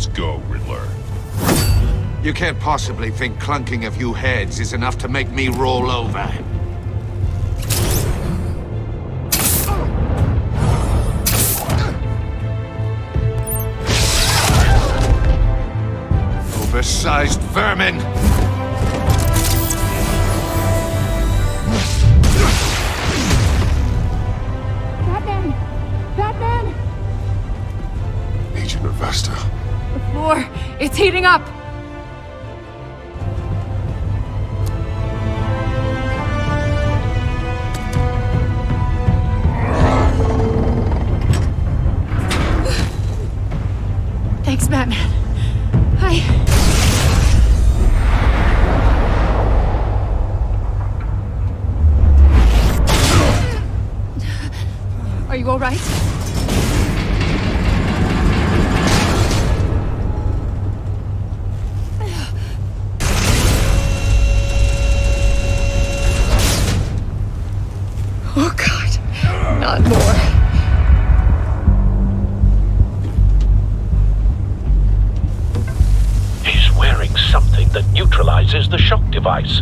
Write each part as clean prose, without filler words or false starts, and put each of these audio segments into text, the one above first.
Let's go, Riddler. You can't possibly think clunking a few heads is enough to make me roll over. Oversized vermin! Batman! Batman! Agent Avesta. The floor, it's heating up! Thanks, Batman. Are you all right? Oh, God. Not more. He's wearing something that neutralizes the shock device.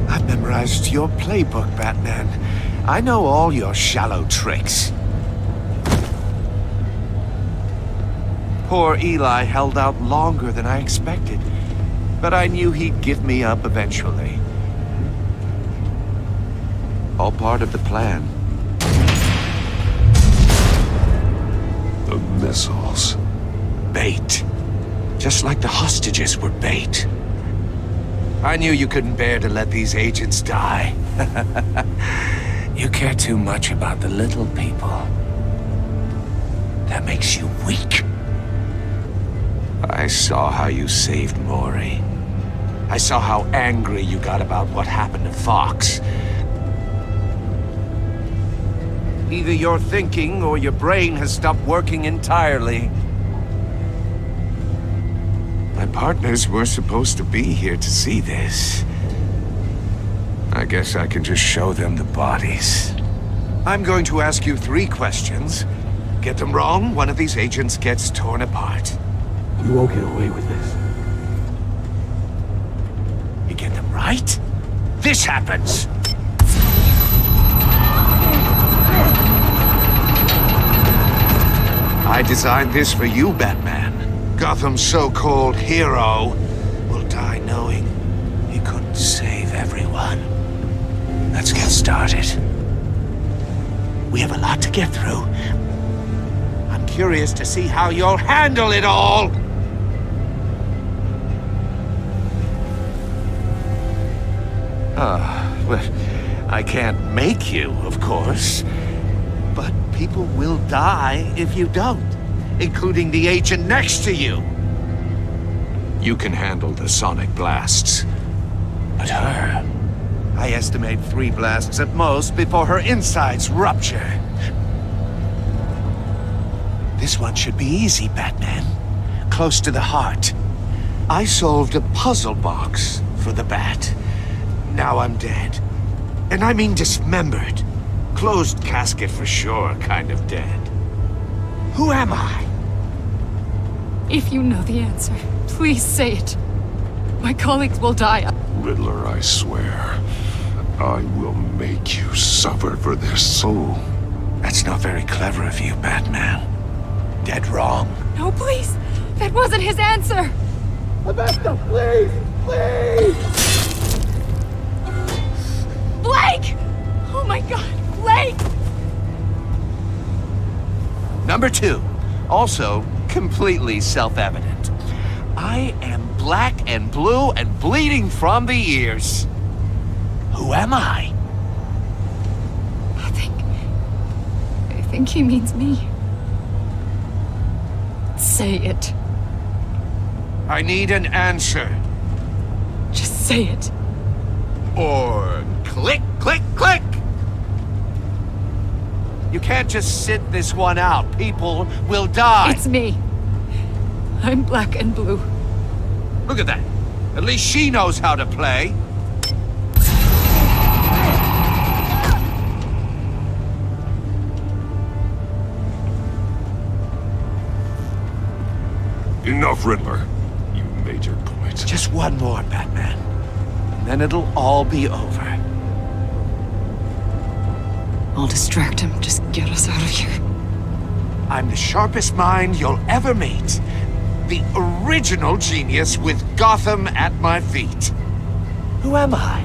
I've memorized your playbook, Batman. I know all your shallow tricks. Poor Eli held out longer than I expected, but I knew he'd give me up eventually. All part of the plan. The missiles. Bait. Just like the hostages were bait. I knew you couldn't bear to let these agents die. You care too much about the little people. That makes you weak. I saw how you saved Maury. I saw how angry you got about what happened to Fox. Either you're thinking or your brain has stopped working entirely. My partners were supposed to be here to see this. I guess I can just show them the bodies. I'm going to ask you 3 questions. Get them wrong, one of these agents gets torn apart. You won't get away with this. You get them right, this happens! I designed this for you, Batman. Gotham's so-called hero will die knowing he couldn't save everyone. Let's get started. We have a lot to get through. I'm curious to see how you'll handle it all! Well, I can't make you, of course. But people will die if you don't, including the agent next to you. You can handle the sonic blasts. But her... I estimate 3 blasts at most before her insides rupture. This one should be easy, Batman. Close to the heart. I solved a puzzle box for the Bat. Now I'm dead. And I mean dismembered. Closed casket for sure, kind of dead. Who am I? If you know the answer, please say it. My colleagues will die. Riddler, I swear. I will make you suffer for this. Oh, that's not very clever of you, Batman. Dead wrong. No, please. That wasn't his answer. Avesta, please! Please! Blake! Oh my God, Blake! Number 2, also completely self-evident. I am black and blue and bleeding from the ears. Who am I? I think he means me. Say it. I need an answer. Just say it. Or click, click, click! You can't just sit this one out. People will die. It's me. I'm black and blue. Look at that. At least she knows how to play. Enough, Riddler. You made your point. Just one more, Batman. And then it'll all be over. I'll distract him. Just get us out of here. I'm the sharpest mind you'll ever meet. The original genius with Gotham at my feet. Who am I?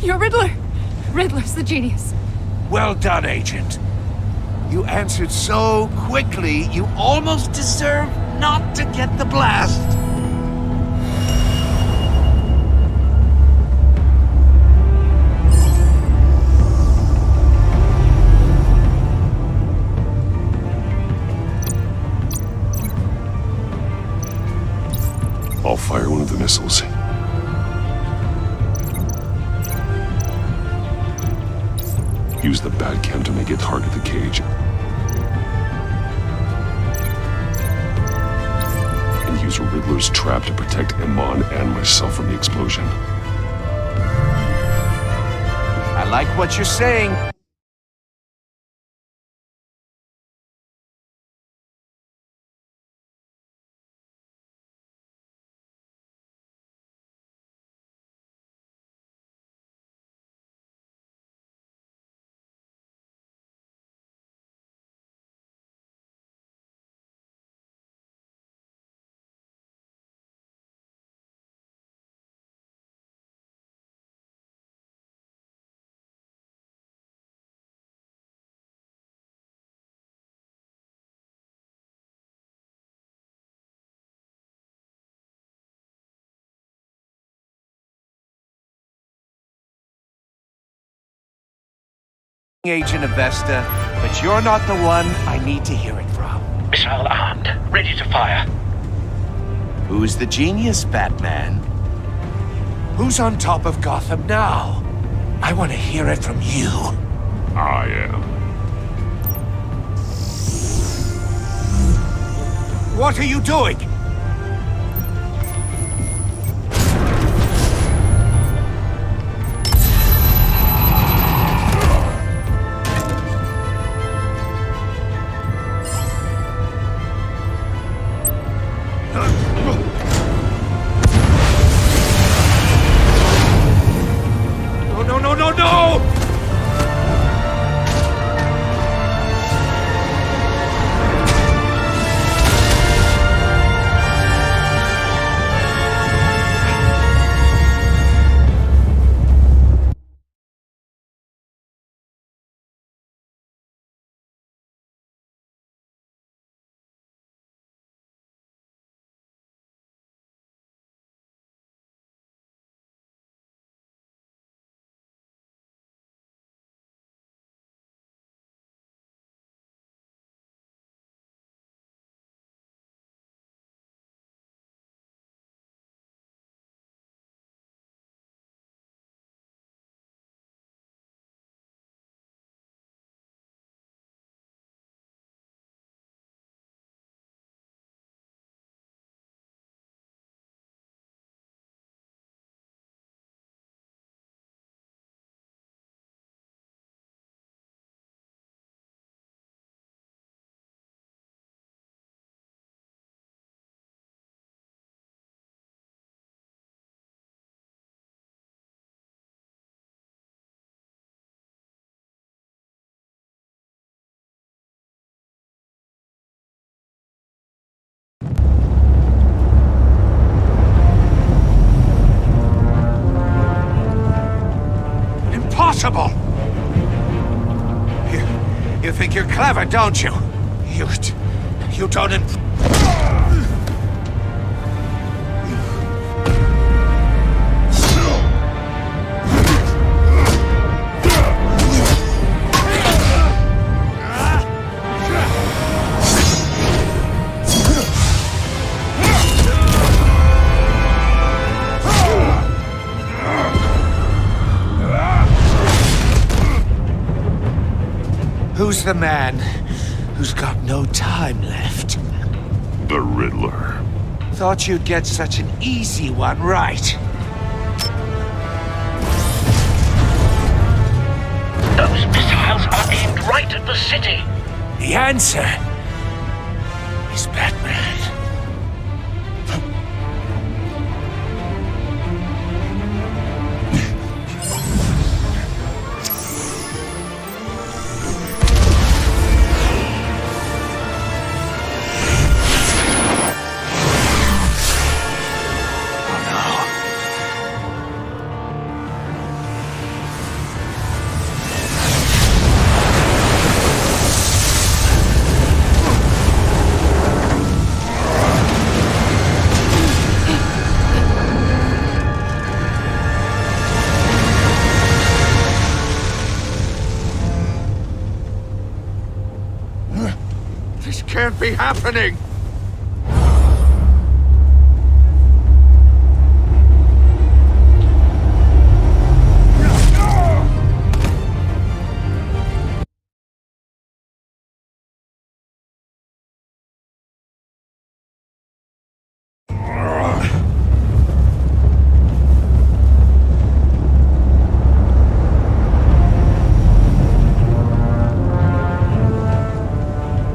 You're Riddler. Riddler's the genius. Well done, Agent. You answered so quickly, you almost deserve not to get the blast. I'll fire one of the missiles. Use the Batcam to make it target the cage. And use Riddler's trap to protect Iman and myself from the explosion. I like what you're saying. Agent of Vesta, but you're not the one I need to hear it from. Missile armed, ready to fire. Who's the genius, Batman? Who's on top of Gotham now? I want to hear it from you. I am. What are you doing? No! Impossible! You think you're clever, don't you? You don't Who's the man who's got no time left? The Riddler. Thought you'd get such an easy one right. Those missiles are aimed right at the city. The answer is Batman. This can't be happening!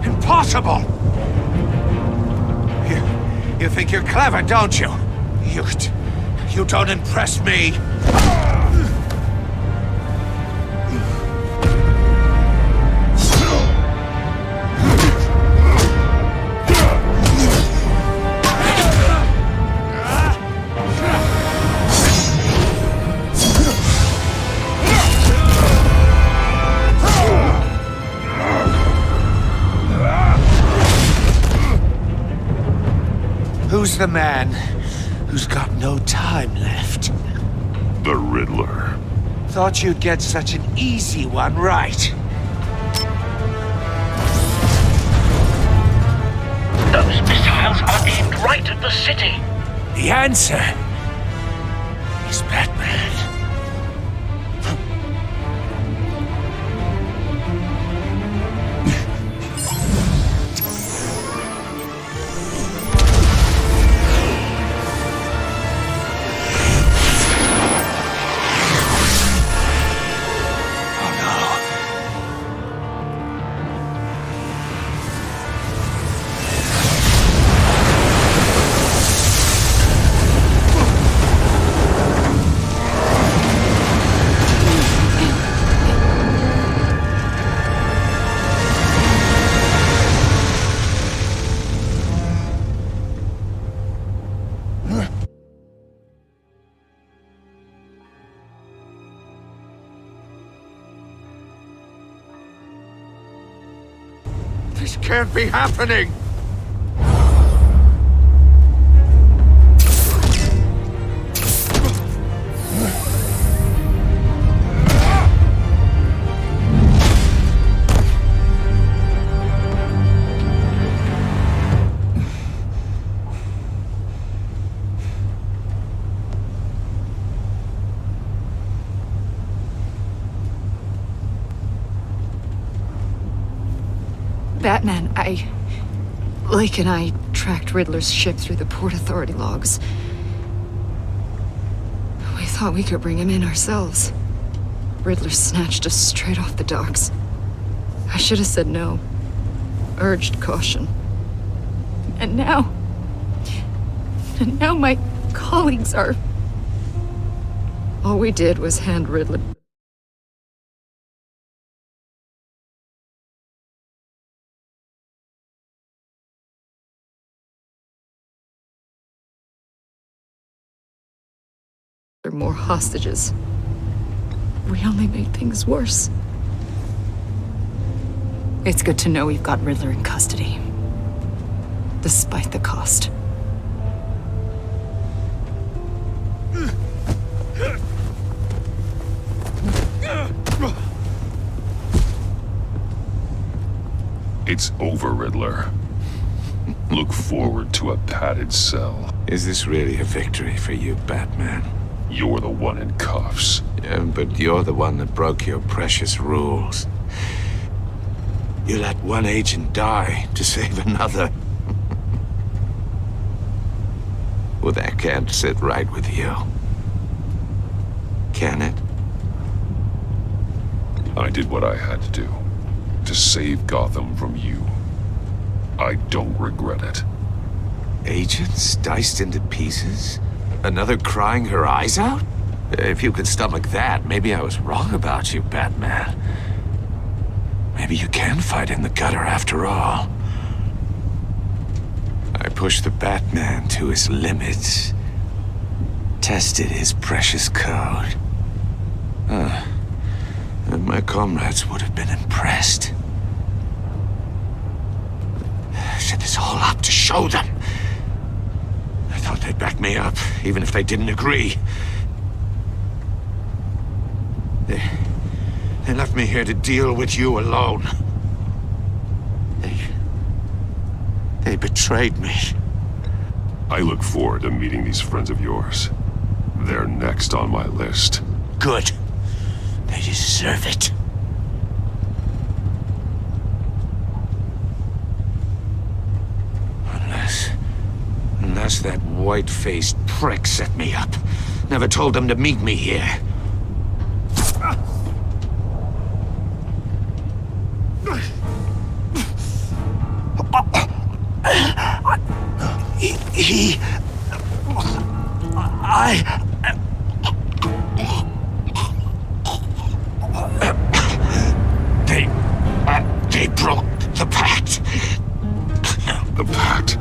Impossible! You think you're clever, don't you? You don't impress me. Who's the man who's got no time left? The Riddler. Thought you'd get such an easy one right. Those missiles are aimed right at the city. The answer is Batman. This can't be happening! Batman, Lake and I tracked Riddler's ship through the Port Authority logs. We thought we could bring him in ourselves. Riddler snatched us straight off the docks. I should have said no. Urged caution. And now my colleagues are... All we did was hand Riddler... more hostages. We only made things worse. It's good to know we've got Riddler in custody. Despite the cost. It's over, Riddler. Look forward to a padded cell. Is this really a victory for you, Batman? You're the one in cuffs. Yeah, but you're the one that broke your precious rules. You let one agent die to save another. Well, that can't sit right with you. Can it? I did what I had to do. To save Gotham from you. I don't regret it. Agents diced into pieces? Another crying her eyes out? If you could stomach that, maybe I was wrong about you, Batman. Maybe you can fight in the gutter after all. I pushed the Batman to his limits. Tested his precious code. And my comrades would have been impressed. I set this all up to show them. I thought they'd back me up, even if they didn't agree. They left me here to deal with you alone. They betrayed me. I look forward to meeting these friends of yours. They're next on my list. Good. They deserve it. Unless that white-faced prick set me up. Never told them to meet me here. They broke the pact. The pact.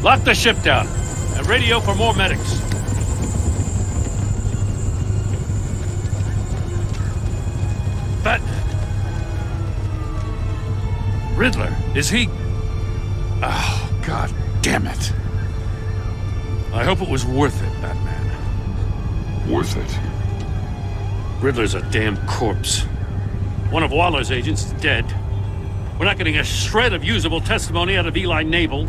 Lock the ship down and radio for more medics. Batman. Riddler, is he? Oh, God damn it. I hope it was worth it, Batman. Worth it. Riddler's a damn corpse. One of Waller's agents is dead. We're not getting a shred of usable testimony out of Eli Nabel.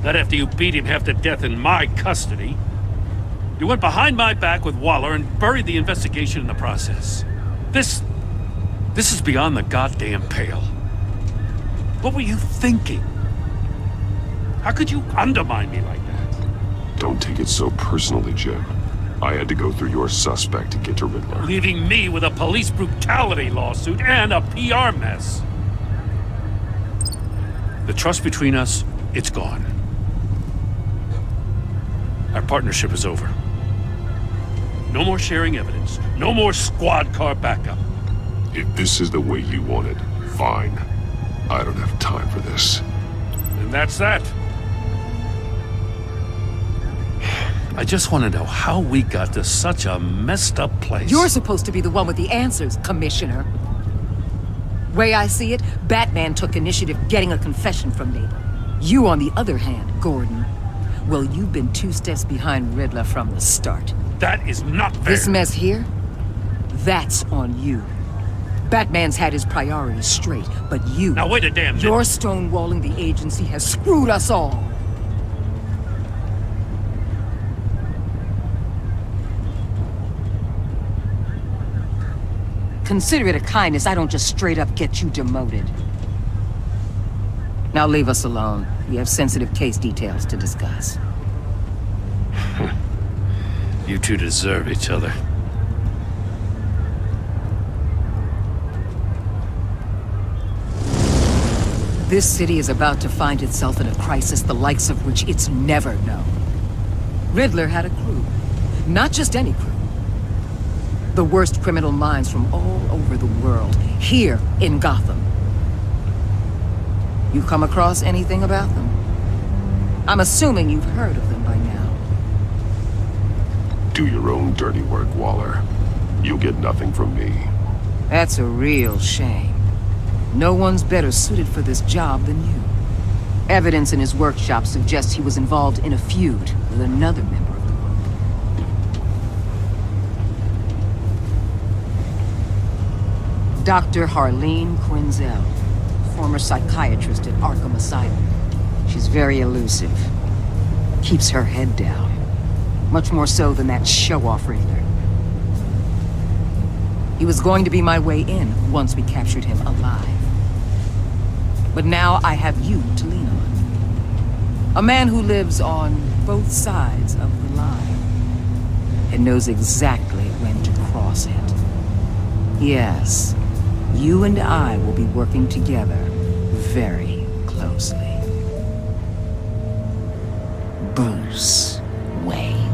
Not after you beat him half to death in my custody. You went behind my back with Waller and buried the investigation in the process. This is beyond the goddamn pale. What were you thinking? How could you undermine me like that? Don't take it so personally, Jim. I had to go through your suspect to get to Riddler. Leaving me with a police brutality lawsuit and a PR mess. The trust between us, it's gone. Our partnership is over. No more sharing evidence. No more squad car backup. If this is the way you want it, fine. I don't have time for this. And that's that. I just want to know how we got to such a messed up place. You're supposed to be the one with the answers, Commissioner. Way I see it, Batman took initiative getting a confession from Nabel. You, on the other hand, Gordon, well, you've been 2 steps behind Riddler from the start. That is not fair. This mess here, that's on you. Batman's had his priorities straight, but you... Now wait a damn minute. Your stonewalling the agency has screwed us all. Consider it a kindness I don't just straight up get you demoted. Now leave us alone. We have sensitive case details to discuss. You two deserve each other. This city is about to find itself in a crisis the likes of which it's never known. Riddler had a crew. Not just any crew. The worst criminal minds from all over the world, here in Gotham. You come across anything about them? I'm assuming you've heard of them by now. Do your own dirty work, Waller. You'll get nothing from me. That's a real shame. No one's better suited for this job than you. Evidence in his workshop suggests he was involved in a feud with another member of the group. Dr. Harleen Quinzel, former psychiatrist at Arkham Asylum. She's very elusive. Keeps her head down. Much more so than that show-off Riddler. He was going to be my way in once we captured him alive. But now I have you to lean on. A man who lives on both sides of the line and knows exactly when to cross it. Yes, you and I will be working together very closely. Bruce Wayne.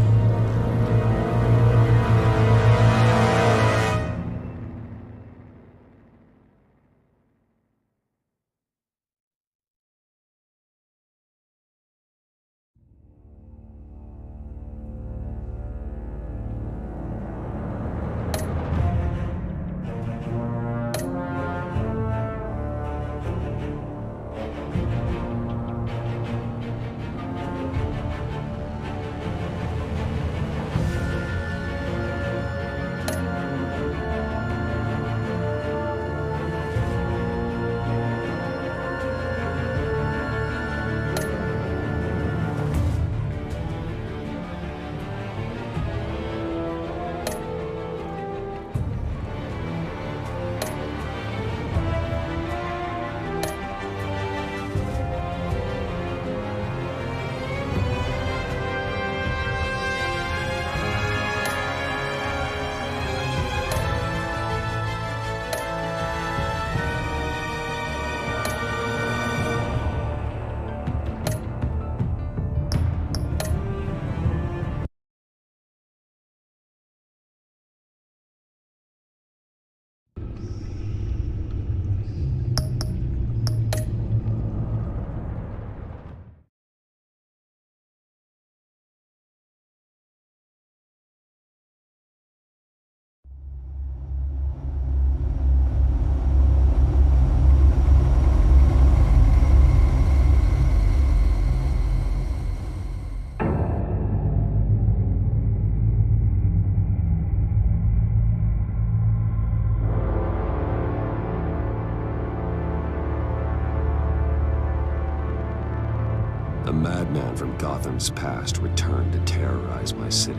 A madman from Gotham's past returned to terrorize my city.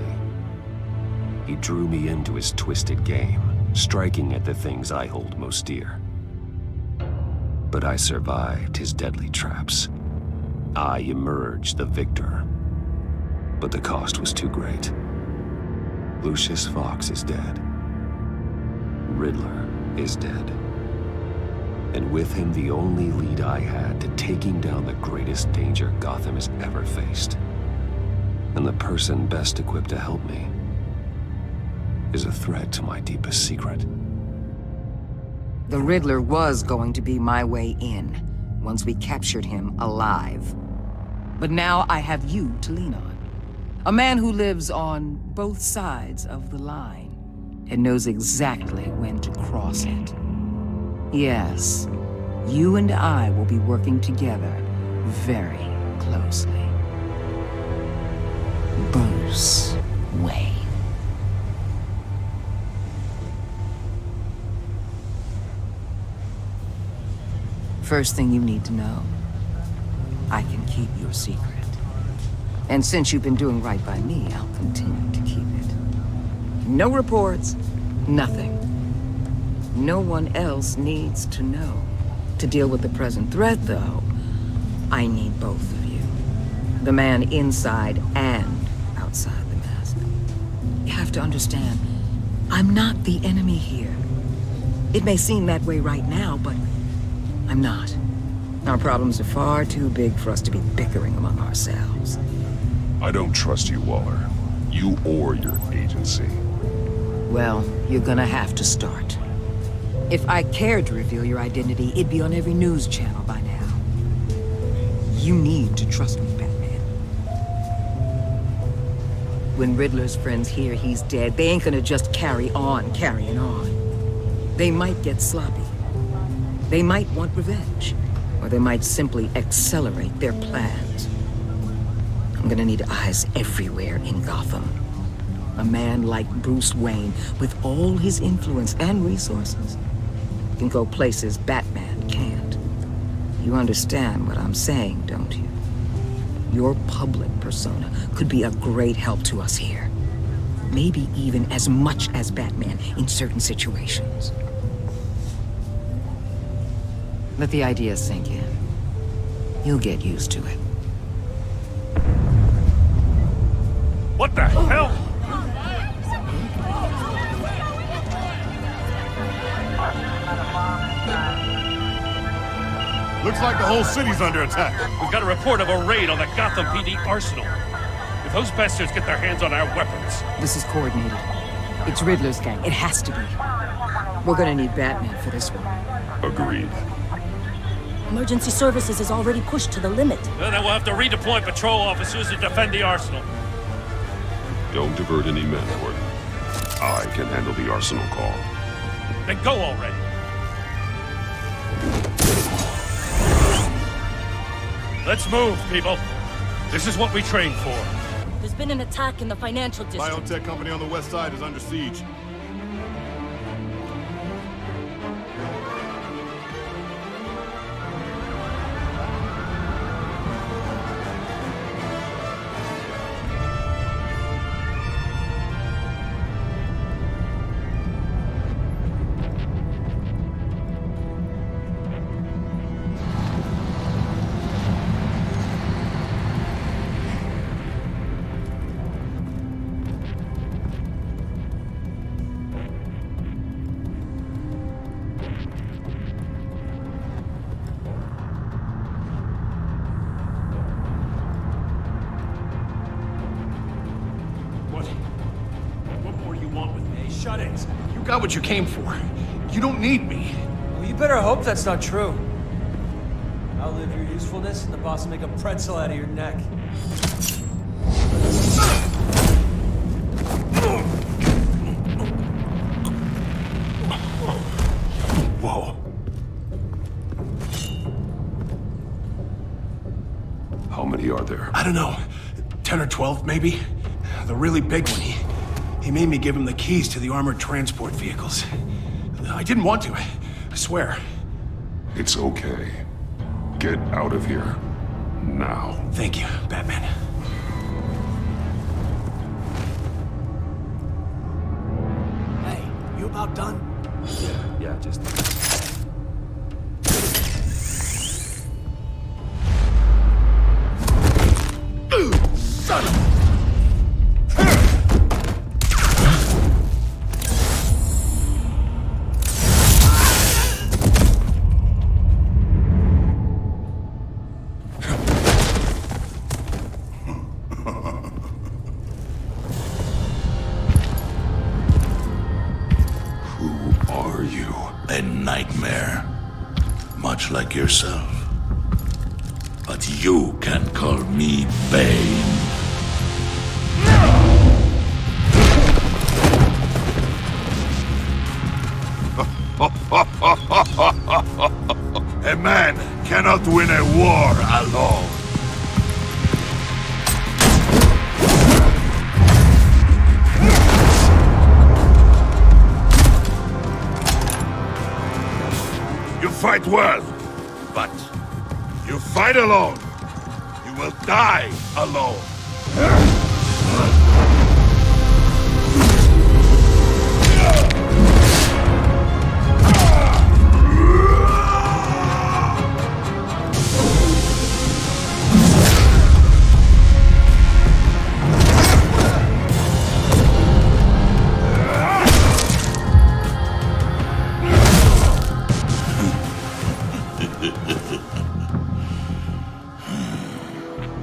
He drew me into his twisted game, striking at the things I hold most dear. But I survived his deadly traps. I emerged the victor. But the cost was too great. Lucius Fox is dead. Riddler is dead. And with him the only lead I had to taking down the greatest danger Gotham has ever faced. And the person best equipped to help me is a threat to my deepest secret. The Riddler was going to be my way in, once we captured him alive. But now I have you to lean on. A man who lives on both sides of the line, and knows exactly when to cross it. Yes, you and I will be working together very closely. Bruce Wayne. First thing you need to know, I can keep your secret. And since you've been doing right by me, I'll continue to keep it. No reports, nothing. No one else needs to know. To deal with the present threat, though, I need both of you. The man inside and outside the mask. You have to understand, I'm not the enemy here. It may seem that way right now, but I'm not. Our problems are far too big for us to be bickering among ourselves. I don't trust you, Waller. You or your agency. Well, you're gonna have to start. If I cared to reveal your identity, it'd be on every news channel by now. You need to trust me, Batman. When Riddler's friends hear he's dead, they ain't gonna just carry on carrying on. They might get sloppy. They might want revenge. Or they might simply accelerate their plans. I'm gonna need eyes everywhere in Gotham. A man like Bruce Wayne, with all his influence and resources, can go places Batman can't. You understand what I'm saying, don't you? Your public persona could be a great help to us here. Maybe even as much as Batman in certain situations. Let the idea sink in. You'll get used to it. What the hell? Looks like the whole city's under attack. We've got a report of a raid on the Gotham PD arsenal. If those bastards get their hands on our weapons... This is coordinated. It's Riddler's gang. It has to be. We're gonna need Batman for this one. Agreed. Emergency services is already pushed to the limit. Then we'll have to redeploy patrol officers to defend the arsenal. Don't divert any men, Gordon. I can handle the arsenal call. Then go already. Let's move, people. This is what we trained for. There's been an attack in the financial district. Biotech company on the west side is under siege. Shut it. You got what you came for. You don't need me. Well, you better hope that's not true. Outlive your usefulness, and the boss will make a pretzel out of your neck. Whoa. How many are there? I don't know. 10 or 12, maybe? The really big one, he made me give him the keys to the armored transport vehicles. I didn't want to, I swear. It's okay. Get out of here. now. Thank you, Batman. Hey, you about done? Yeah, just... Son of a... Who are you? A nightmare. Much like yourself. But you can call me Bane. A man cannot win a war alone. You fight well, but you fight alone. You will die alone.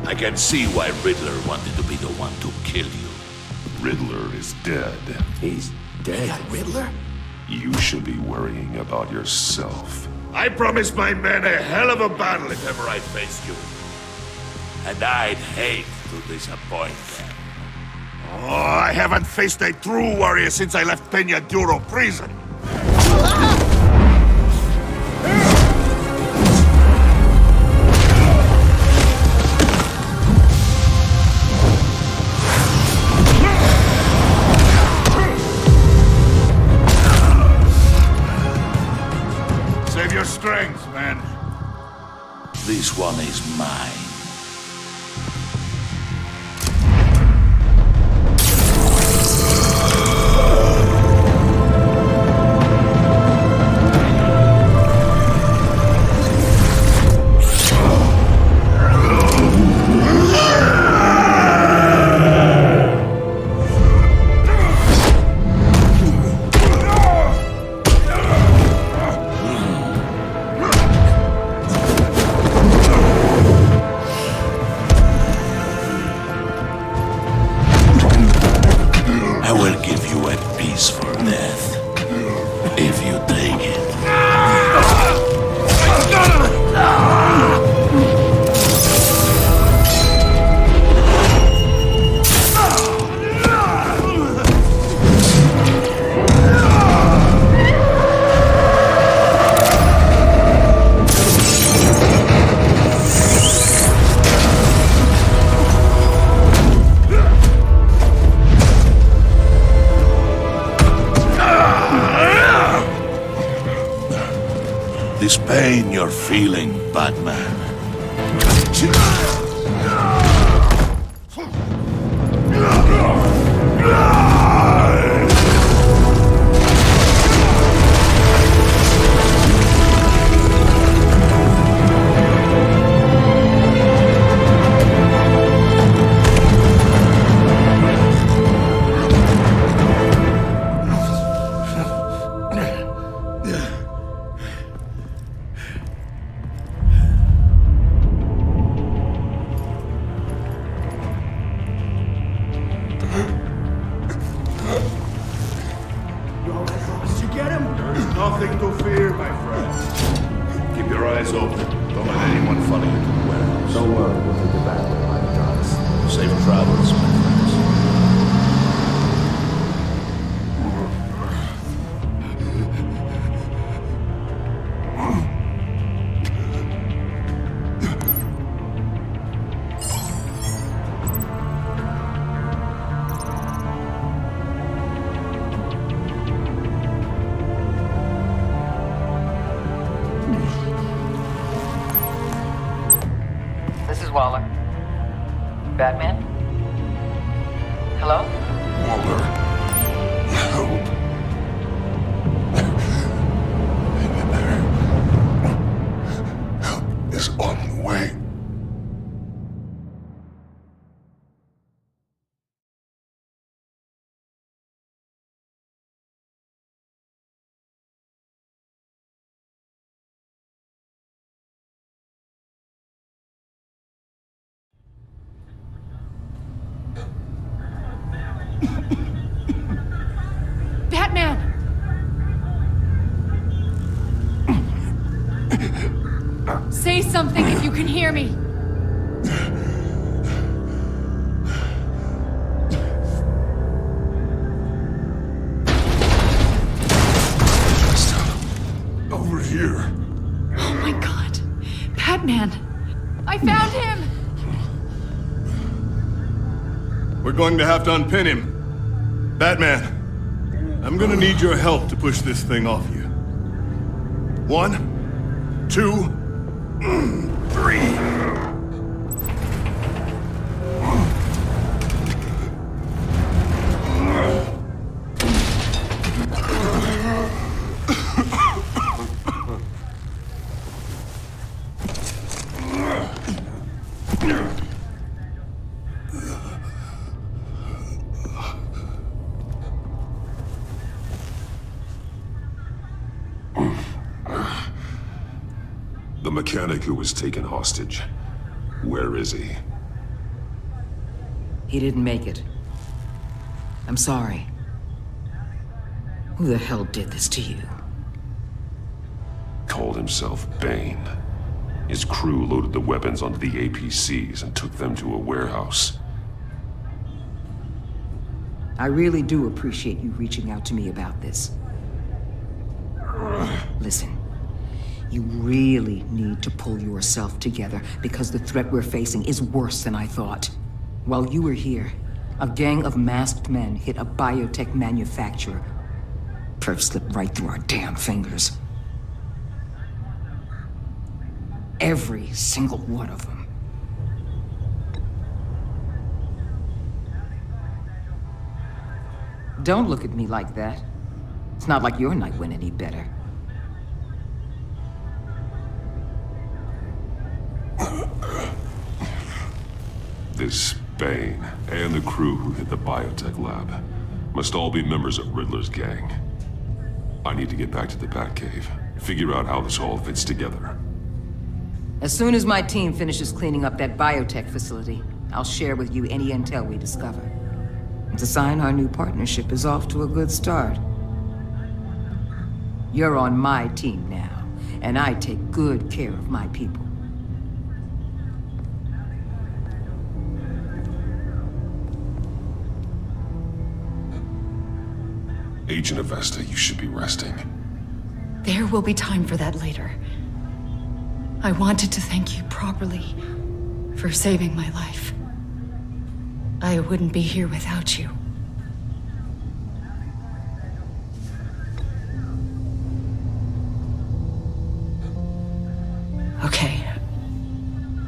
I can see why Riddler wanted to be the one to kill you. Riddler is dead. He's dead. Riddler? You should be worrying about yourself. I promised my men a hell of a battle if ever I faced you. And I'd hate to disappoint them. Oh, I haven't faced a true warrior since I left Peña Duro prison. Save your strength, man. This one is mine. I will give you a peaceful death, if you take it. This pain you're feeling, Batman. Did you get him? There's nothing to fear, my friend. Keep your eyes open. Don't let anyone follow you to the warehouse. Don't worry, we'll take it back with my drugs. Safe travels, my friends. Waller. Batman? Hello? Waller, help. Help is on the way. Batman! Say something if you can hear me. Over here. Oh my god. Batman! I found him! We're going to have to unpin him. Batman, I'm gonna need your help to push this thing off you. 1, 2, 3. The mechanic who was taken hostage. Where is he? He didn't make it. I'm sorry. Who the hell did this to you? Called himself Bane. His crew loaded the weapons onto the APCs and took them to a warehouse. I really do appreciate you reaching out to me about this. Listen, you really need to pull yourself together because the threat we're facing is worse than I thought. While you were here, a gang of masked men hit a biotech manufacturer. Perf slipped right through our damn fingers. Every single one of them. Don't look at me like that. It's not like your night went any better. This Bane and the crew who hit the biotech lab must all be members of Riddler's gang. I need to get back to the Batcave, figure out how this all fits together. As soon as my team finishes cleaning up that biotech facility, I'll share with you any intel we discover. It's a sign our new partnership is off to a good start. You're on my team now, and I take good care of my people. Agent Avesta, you should be resting. There will be time for that later. I wanted to thank you properly for saving my life. I wouldn't be here without you. Okay.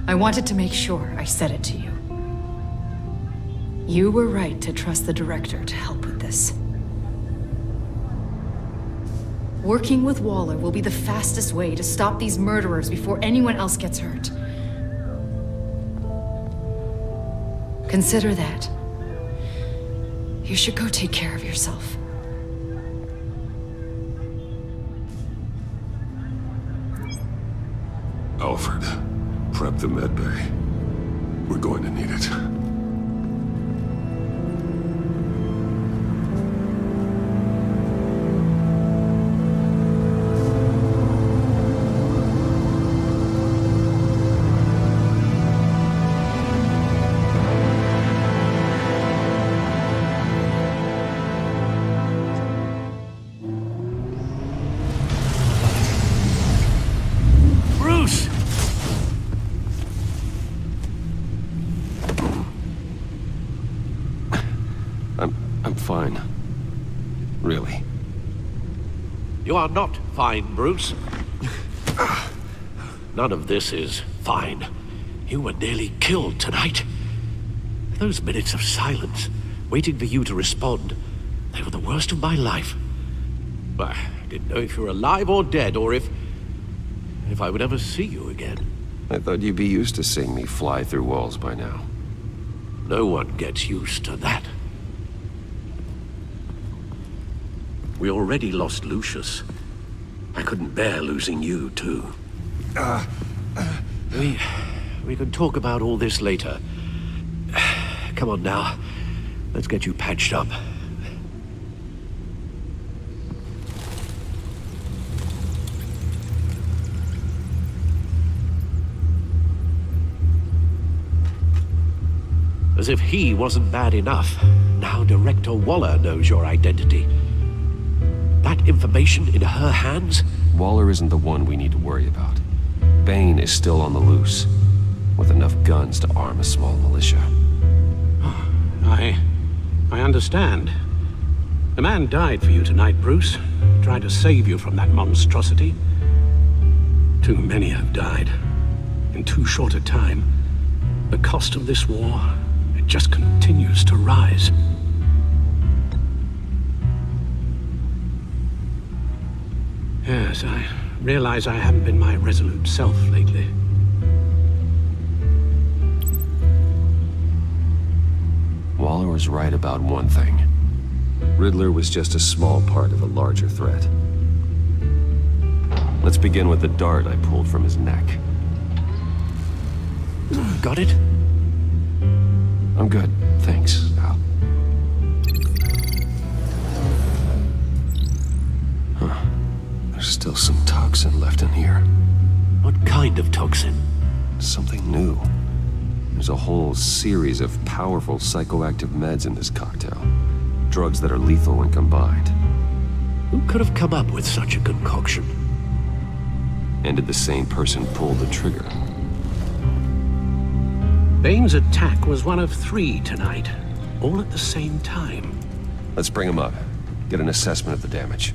I wanted to make sure I said it to you. You were right to trust the director to help with this. Working with Waller will be the fastest way to stop these murderers before anyone else gets hurt. Consider that. You should go take care of yourself. Alfred, prep the medbay. We're going to need it. I'm fine. Really. You are not fine, Bruce. None of this is fine. You were nearly killed tonight. Those minutes of silence, waiting for you to respond, they were the worst of my life. I didn't know if you were alive or dead, or if I would ever see you again. I thought you'd be used to seeing me fly through walls by now. No one gets used to that. We already lost Lucius. I couldn't bear losing you, too. We can talk about all this later. Come on now. Let's get you patched up. As if he wasn't bad enough, now Director Waller knows your identity. That information in her hands? Waller isn't the one we need to worry about. Bane is still on the loose, with enough guns to arm a small militia. I understand. The man died for you tonight, Bruce. Tried to save you from that monstrosity. Too many have died. In too short a time. The cost of this war, it just continues to rise. Yes, I realize I haven't been my resolute self lately. Waller was right about one thing. Riddler was just a small part of a larger threat. Let's begin with the dart I pulled from his neck. Got it? I'm good, thanks, Al. Huh. There's still some toxin left in here. What kind of toxin? Something new. There's a whole series of powerful psychoactive meds in this cocktail. Drugs that are lethal when combined. Who could have come up with such a concoction? And did the same person pull the trigger? Bane's attack was one of 3 tonight, all at the same time. Let's bring him up. Get an assessment of the damage.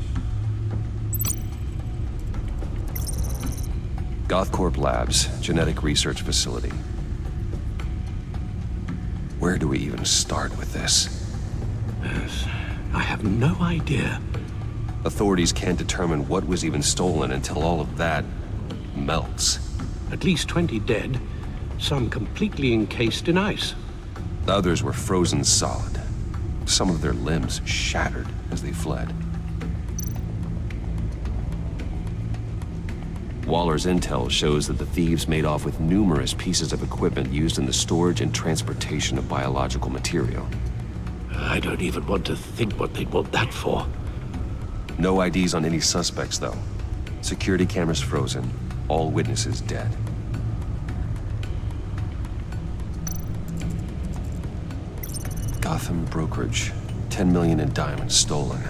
Gothcorp Labs, genetic research facility. Where do we even start with this? Yes, I have no idea. Authorities can't determine what was even stolen until all of that melts. At least 20 dead, some completely encased in ice. Others were frozen solid. Some of their limbs shattered as they fled. Waller's intel shows that the thieves made off with numerous pieces of equipment used in the storage and transportation of biological material. I don't even want to think what they'd want that for. No IDs on any suspects, though. Security cameras frozen. All witnesses dead. Gotham brokerage. 10 million in diamonds stolen.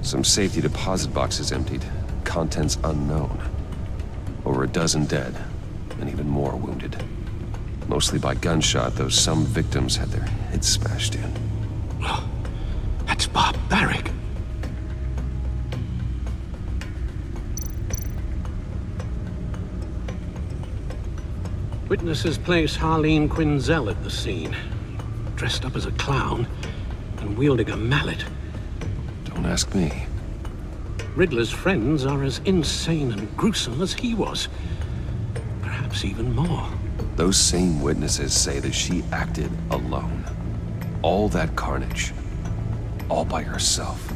Some safety deposit boxes emptied. Contents unknown. Over a dozen dead, and even more wounded. Mostly by gunshot, though some victims had their heads smashed in. Oh, that's barbaric. Witnesses place Harleen Quinzel at the scene, dressed up as a clown and wielding a mallet. Don't ask me. Riddler's friends are as insane and gruesome as he was. Perhaps even more. Those same witnesses say that she acted alone. All that carnage. All by herself.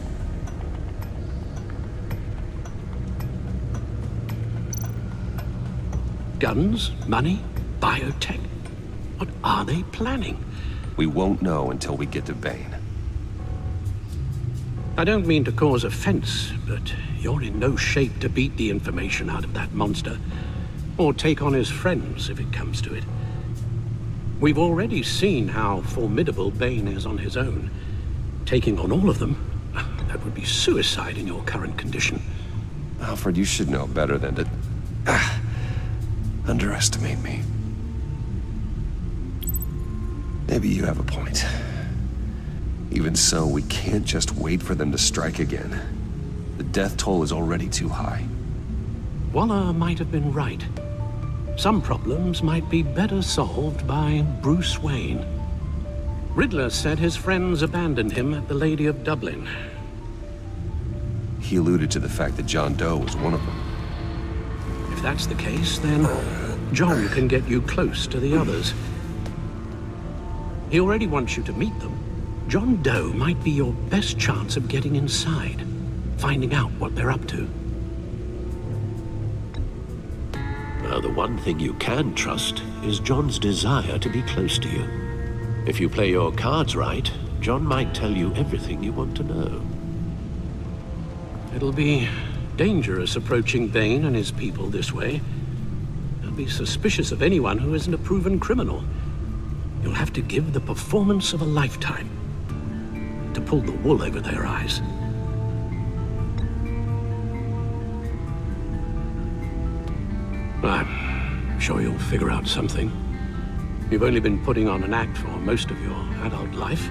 Guns, money, biotech. What are they planning? We won't know until we get to Bane. I don't mean to cause offense, but you're in no shape to beat the information out of that monster, or take on his friends if it comes to it. We've already seen how formidable Bane is on his own. Taking on all of them, that would be suicide in your current condition. Alfred, you should know better than to underestimate me. Maybe you have a point. Even so, we can't just wait for them to strike again. The death toll is already too high. Waller might have been right. some problems might be better solved by Bruce Wayne. Riddler said his friends abandoned him at the Lady of Dublin. He alluded to the fact that John Doe was one of them. If that's the case, then John can get you close to the others. He already wants you to meet them. John Doe might be your best chance of getting inside, finding out what they're up to. The one thing you can trust is John's desire to be close to you. If you play your cards right, John might tell you everything you want to know. It'll be dangerous approaching Bane and his people this way. They'll be suspicious of anyone who isn't a proven criminal. You'll have to give the performance of a lifetime to pull the wool over their eyes. I'm sure you'll figure out something. You've only been putting on an act for most of your adult life.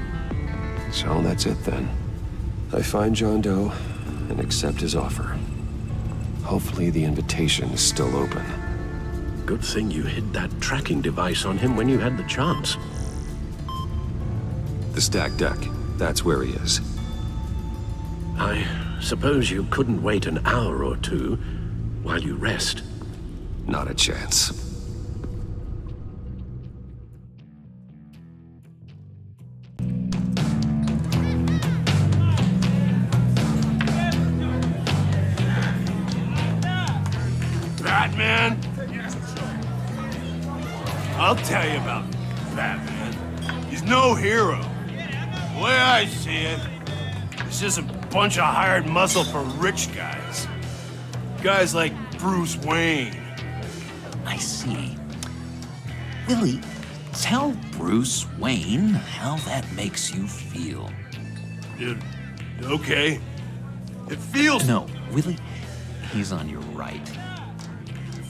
So that's it then. I find John Doe and accept his offer. Hopefully the invitation is still open. Good thing you hid that tracking device on him when you had the chance. The stacked deck, that's where he is. I suppose you couldn't wait an hour or two while you rest. Not a chance. Batman? I'll tell you about Batman. He's no hero. The way I see it, he's just a bunch of hired muscle for rich guys. Guys like Bruce Wayne. I see. Willie, tell Bruce Wayne how that makes you feel. Okay. It feels... No, Willie, he's on your right.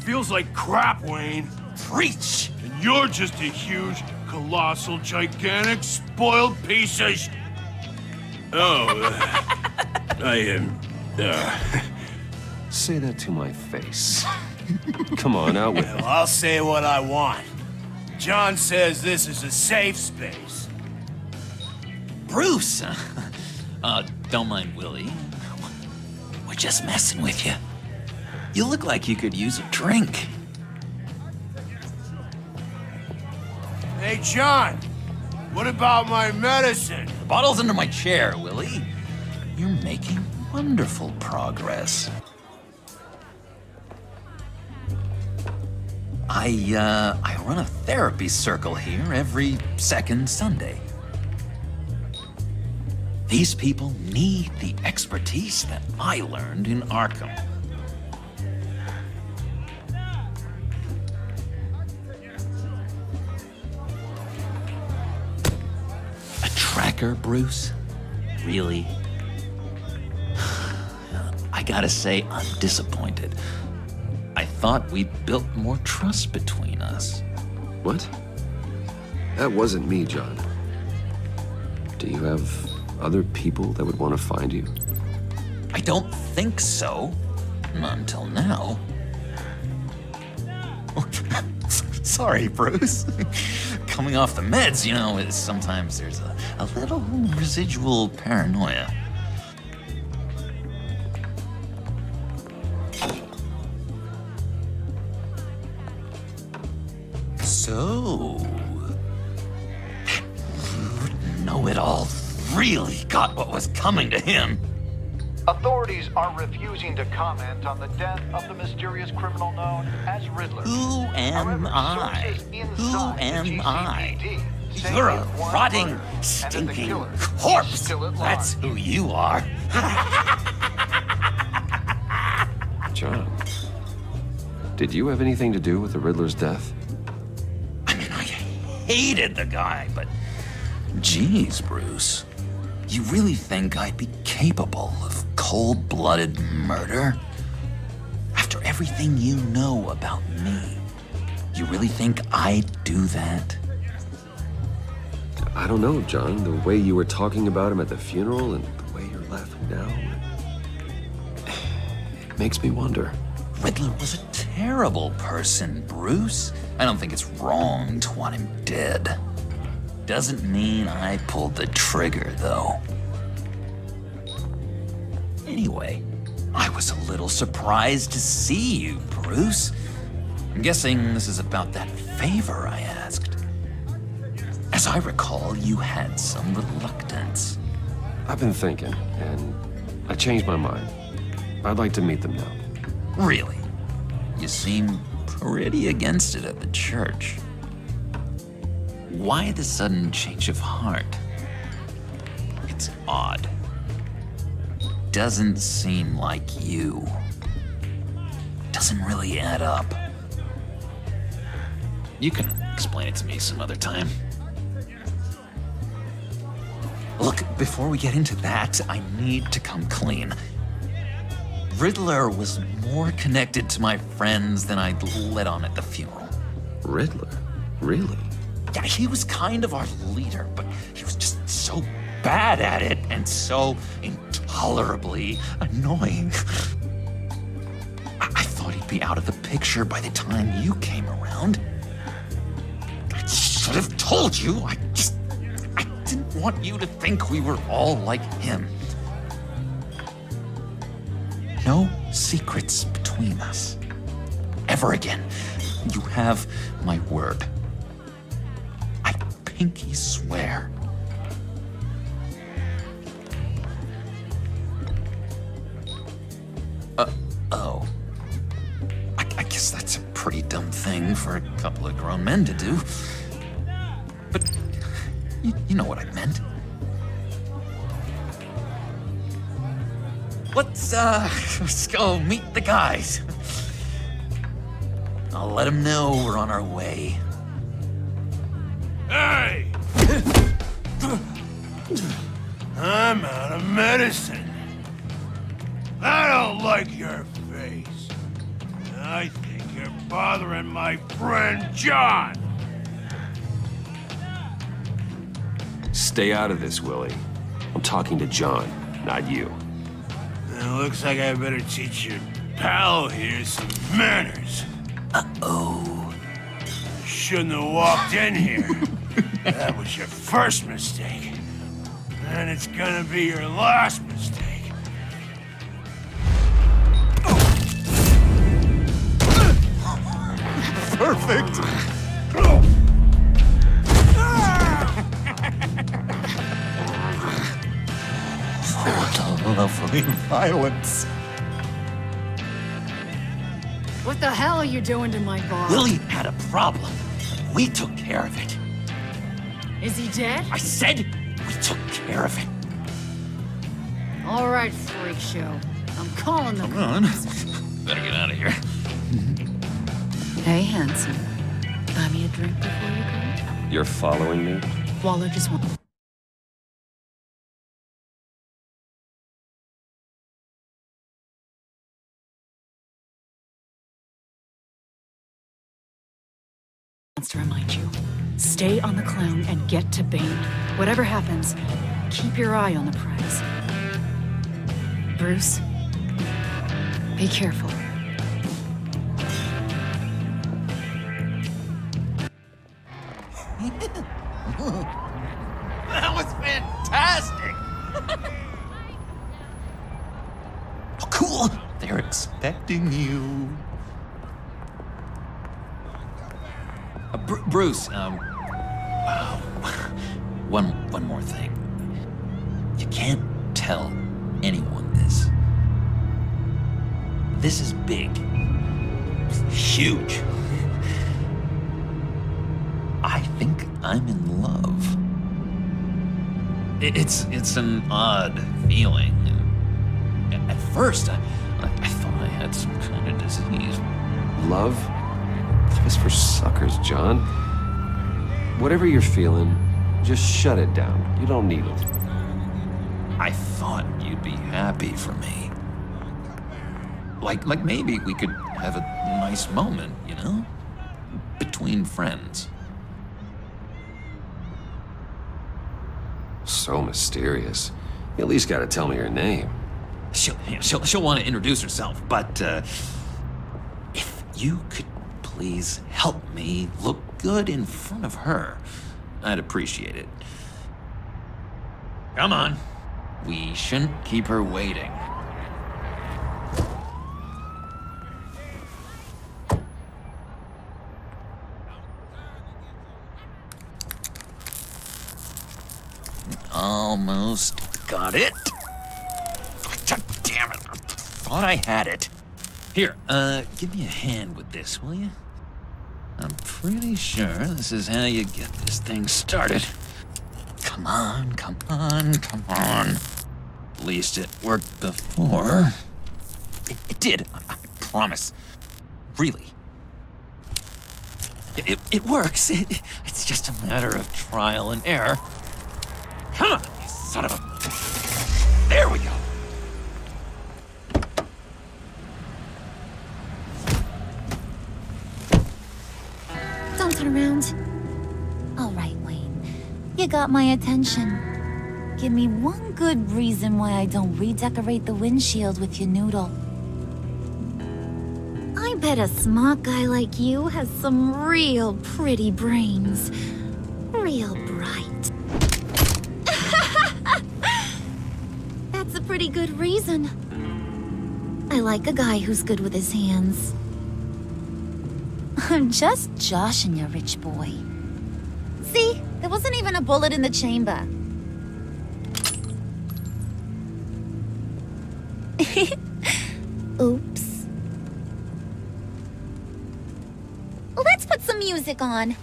Feels like crap, Wayne. Preach! And you're just a huge, colossal, gigantic, spoiled piece of Say that to my face. Come on, out with it. Well, I'll say what I want. John says this is a safe space. Bruce! Don't mind Willie. We're just messing with you. You look like you could use a drink. Hey, John, what about my medicine? The bottle's under my chair, Willie. You're making wonderful progress. I run a therapy circle here every second Sunday. These people need the expertise that I learned in Arkham. A tracker, Bruce? Really? I gotta say, I'm disappointed. I thought we built more trust between us. What? That wasn't me, John. Do you have other people that would want to find you? I don't think so. Not until now. Sorry, Bruce. Coming off the meds, you know, sometimes there's a little residual paranoia. So, you know-it-all really got what was coming to him. Authorities are refusing to comment on the death of the mysterious criminal known as Riddler. Who am I? Who am I? You're a rotting, stinking corpse. That's who you are. John, did you have anything to do with the Riddler's death? Hated the guy, but geez, Bruce, you really think I'd be capable of cold-blooded murder? After everything you know about me, you really think I'd do that? I don't know, John. The way you were talking about him at the funeral and the way you're laughing now, it makes me wonder. Riddler was a terrible person, Bruce. I don't think it's wrong to want him dead. Doesn't mean I pulled the trigger, though. Anyway, I was a little surprised to see you, Bruce. I'm guessing this is about that favor I asked. As I recall, you had some reluctance. I've been thinking, and I changed my mind. I'd like to meet them now. Really? You seem pretty against it at the church. Why the sudden change of heart? It's odd. Doesn't seem like you. Doesn't really add up. You can explain it to me some other time. Look, before we get into that, I need to come clean. Riddler was more connected to my friends than I'd let on at the funeral. Riddler? Really? Yeah, he was kind of our leader, but he was just so bad at it and so intolerably annoying. I thought he'd be out of the picture by the time you came around. I should have told you. I didn't want you to think we were all like him. No secrets between us. Ever again. You have my word. I pinky swear. Oh. I guess that's a pretty dumb thing for a couple of grown men to do. But you know what I meant. Let's go meet the guys. I'll let them know we're on our way. Hey! I'm out of medicine. I don't like your face. I think you're bothering my friend John. Stay out of this, Willie. I'm talking to John, not you. It looks like I better teach your pal here some manners. Uh-oh. Shouldn't have walked in here. That was your first mistake. And it's gonna be your last mistake. Perfect! What lovely violence. What the hell are you doing to my bar? Willie had a problem. We took care of it. Is he dead? I said we took care of it. All right, freak show. I'm calling the Come on. Better get out of here. Hey, handsome. Buy me a drink before you go? You're following me? Waller just wants to remind you. Stay on the clown and get to Bane. Whatever happens, keep your eye on the prize. Bruce, be careful. That was fantastic! Oh, cool! They're expecting you. Bruce, one more thing. You can't tell anyone this. This is big. Huge. I think I'm in love. It's an odd feeling. At first, I thought I had some kind of disease. Love? Love is for suckers, John. Whatever you're feeling, just shut it down. You don't need it. I thought you'd be happy for me. Like maybe we could have a nice moment, you know? Between friends. So mysterious. You at least gotta tell me her name. She'll want to introduce herself, but if you could please help me look good in front of her, I'd appreciate it. Come on. We shouldn't keep her waiting. Almost got it. God damn it. I thought I had it. Here, give me a hand with this, will you? I'm pretty sure this is how you get this thing started. Come on, come on, come on. At least it worked before. It did, I promise. Really. It works. It's just a matter of trial and error. Come on, you son of a... There we go. Don't turn around. All right, Wayne. You got my attention. Give me one good reason why I don't redecorate the windshield with your noodle. I bet a smart guy like you has some real pretty brains. Real bright. That's a pretty good reason. I like a guy who's good with his hands. I'm just joshing you, rich boy. See? There wasn't even a bullet in the chamber. Oops. Let's put some music on.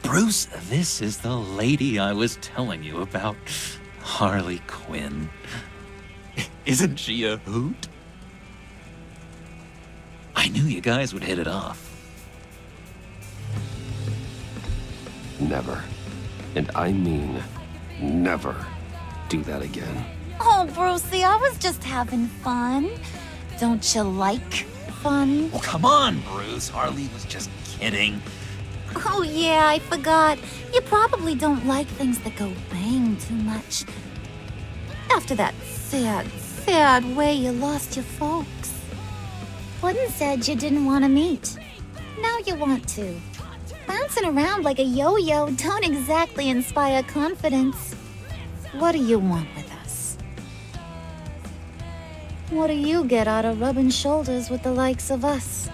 Bruce, this is the lady I was telling you about. Harley Quinn. Isn't she a hoot? I knew you guys would hit it off. Never, and I mean never, do that again. Oh, Brucey, I was just having fun. Don't you like fun? Oh, come on, Bruce. Harley was just kidding. Oh, yeah, I forgot. You probably don't like things that go bang too much. After that sad way you lost your folks. Wooden said you didn't want to meet. Now you want to. Bouncing around like a yo-yo don't exactly inspire confidence. What do you want with us? What do you get out of rubbing shoulders with the likes of us?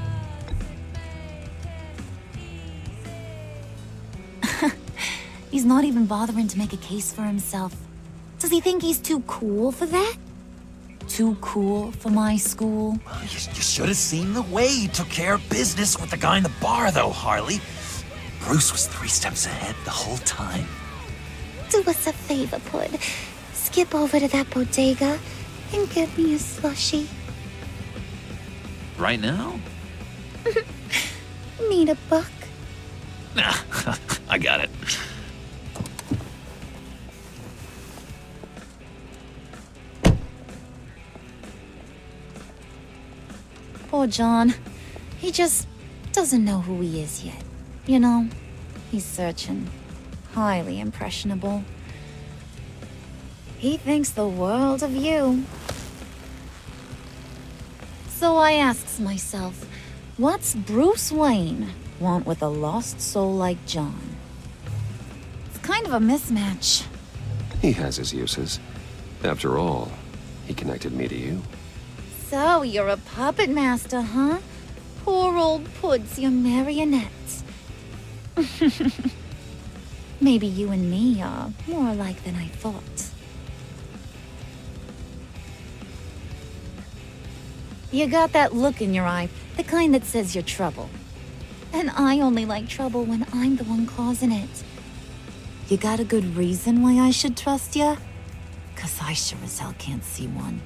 He's not even bothering to make a case for himself. Does he think he's too cool for that? Too cool for my school? Well, you should have seen the way he took care of business with the guy in the bar, though, Harley. Bruce was 3 steps ahead the whole time. Do us a favor, Pud. Skip over to that bodega and get me a slushie. Right now? Need a buck? Nah, I got it. Poor John. He just doesn't know who he is yet. You know, he's searching. Highly impressionable. He thinks the world of you. So I asks myself, what's Bruce Wayne want with a lost soul like John? It's kind of a mismatch. He has his uses. After all, he connected me to you. So you're a puppet master, huh? Poor old Pud's your marionette. Maybe you and me are more alike than I thought. You got that look in your eye, the kind that says you're trouble. And I only like trouble when I'm the one causing it. You got a good reason why I should trust you? 'Cause I sure as hell can't see one.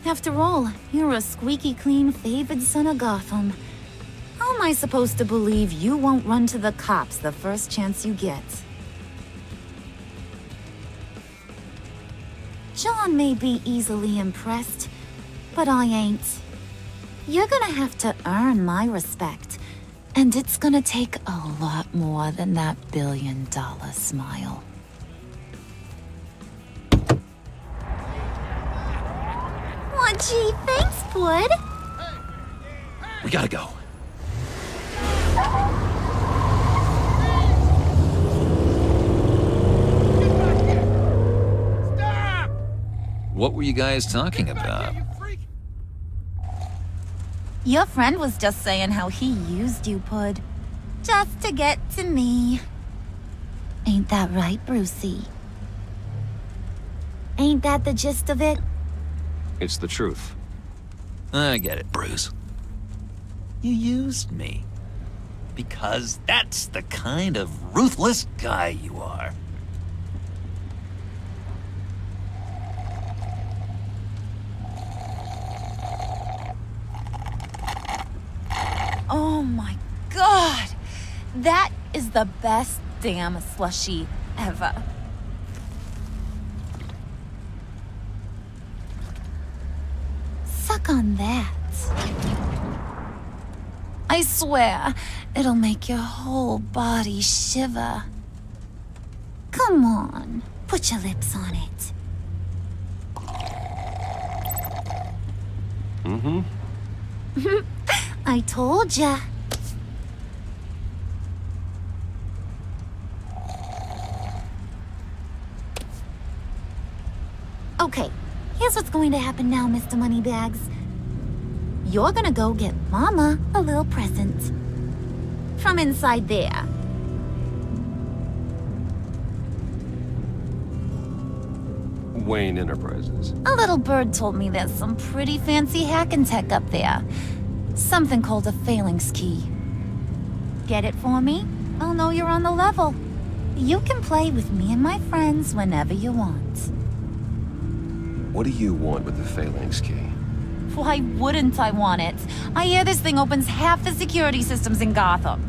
After all, you're a squeaky clean favored son of Gotham. How am I supposed to believe you won't run to the cops the first chance you get? John may be easily impressed, but I ain't. You're gonna have to earn my respect, and it's gonna take a lot more than that $1 billion smile. Aw, gee, thanks, bud. We gotta go. What were you guys talking about? Your friend was just saying how he used you, Pud. Just to get to me. Ain't that right, Brucey? Ain't that the gist of it? It's the truth. I get it, Bruce. You used me. Because that's the kind of ruthless guy you are. Oh my god! That is the best damn slushie ever. Suck on that. I swear, it'll make your whole body shiver. Come on, put your lips on it. Mm-hmm. I told ya. Okay, here's what's going to happen now, Mr. Moneybags. You're gonna go get Mama a little present. From inside there. Wayne Enterprises. A little bird told me there's some pretty fancy hacking tech up there. Something called a phalanx key. Get it for me? I'll know you're on the level. You can play with me and my friends whenever you want. What do you want with the phalanx key? Why wouldn't I want it? I hear this thing opens half the security systems in Gotham.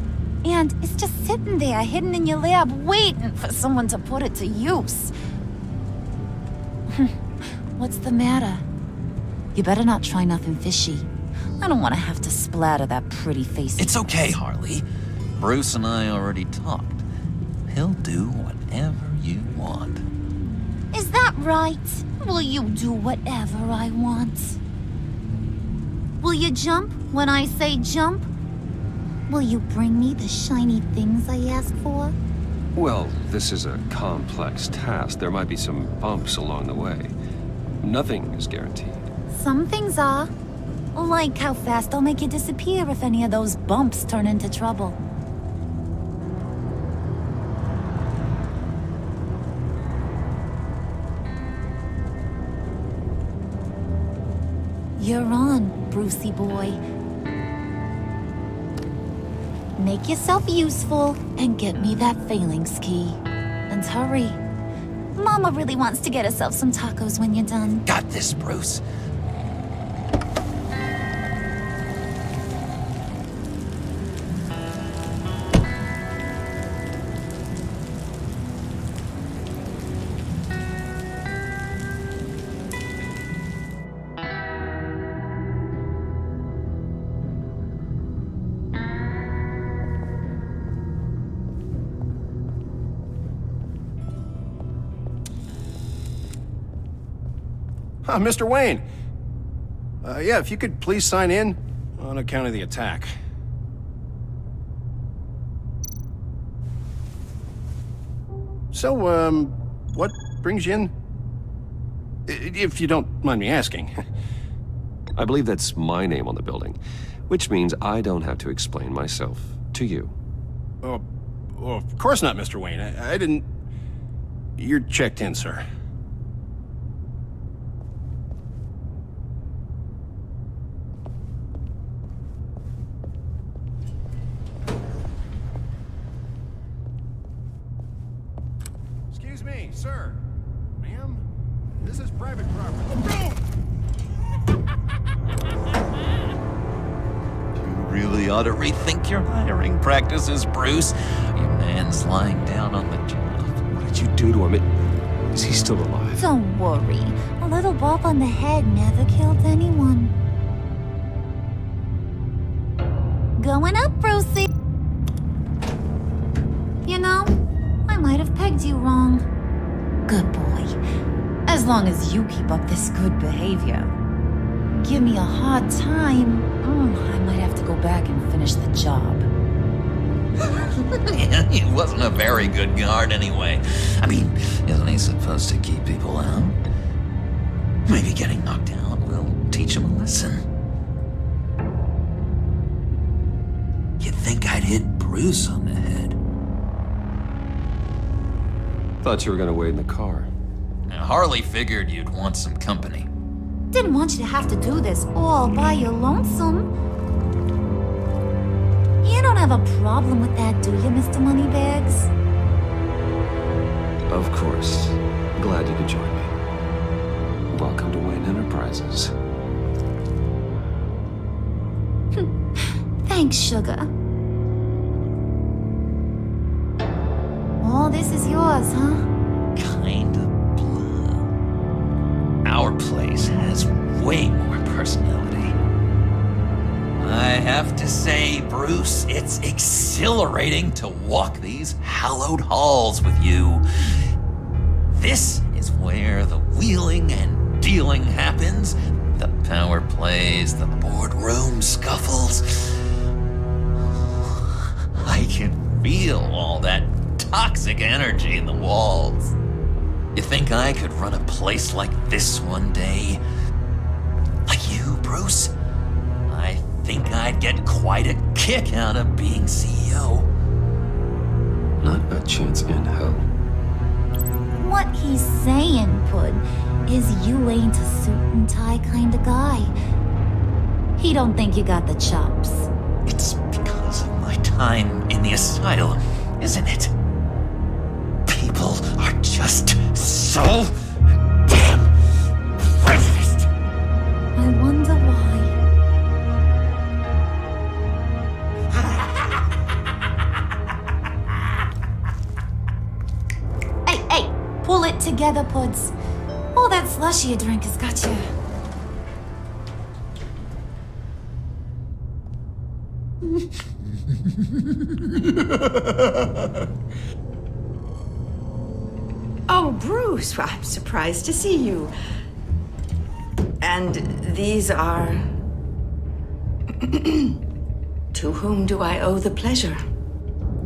And it's just sitting there, hidden in your lab, waiting for someone to put it to use. What's the matter? You better not try nothing fishy. I don't want to have to splatter that pretty face. It's okay, Harley. Bruce and I already talked. He'll do whatever you want. Is that right? Will you do whatever I want? Will you jump when I say jump? Will you bring me the shiny things I ask for? Well, this is a complex task. There might be some bumps along the way. Nothing is guaranteed. Some things are. Like how fast I'll make you disappear if any of those bumps turn into trouble. You're on, Brucey boy. Make yourself useful and get me that phalanx key. And hurry. Mama really wants to get herself some tacos when you're done. Got this, Bruce. Mr. Wayne. Yeah, if you could please sign in on account of the attack. So, what brings you in? If you don't mind me asking. I believe that's my name on the building, which means I don't have to explain myself to you. Oh, of course not, Mr. Wayne. I didn't... You're checked in, sir. Excuse me, sir. Ma'am, this is private property. You really ought to rethink your hiring practices, Bruce. Your man's lying down on the job. What did you do to him? Is he still alive? Don't worry. A little bump on the head never killed anyone. Going up, Brucey. You know, I might have pegged you wrong. Good boy. As long as you keep up this good behavior. give me a hard time, I might have to go back and finish the job. He wasn't a very good guard anyway. I mean, isn't he supposed to keep people out? Maybe getting knocked out will teach him a lesson. You'd think I'd hit Bruce on the head. Thought you were gonna wait in the car. Now, Harley figured you'd want some company. Didn't want you to have to do this all by your lonesome. You don't have a problem with that, do you, Mr. Moneybags? Of course. Glad you could join me. Welcome to Wayne Enterprises. Thanks, sugar. All this is yours, huh? Kind of blue. Our place has way more personality. I have to say, Bruce, it's exhilarating to walk these hallowed halls with you. This is where the wheeling and dealing happens, the power plays, the boardroom scuffles. I can feel all that toxic energy in the walls. You think I could run a place like this one day? Like you, Bruce? I think I'd get quite a kick out of being CEO. Not a chance in hell. What he's saying, Pud, is you ain't a suit and tie kind of guy. He don't think you got the chops. It's because of my time in the asylum, isn't it? People are just so damn prejudiced. I wonder why. Hey, pull it together, Puds. All that slushy you drink has got you. Oh, Bruce, well, I'm surprised to see you. And these are... To whom do I owe the pleasure?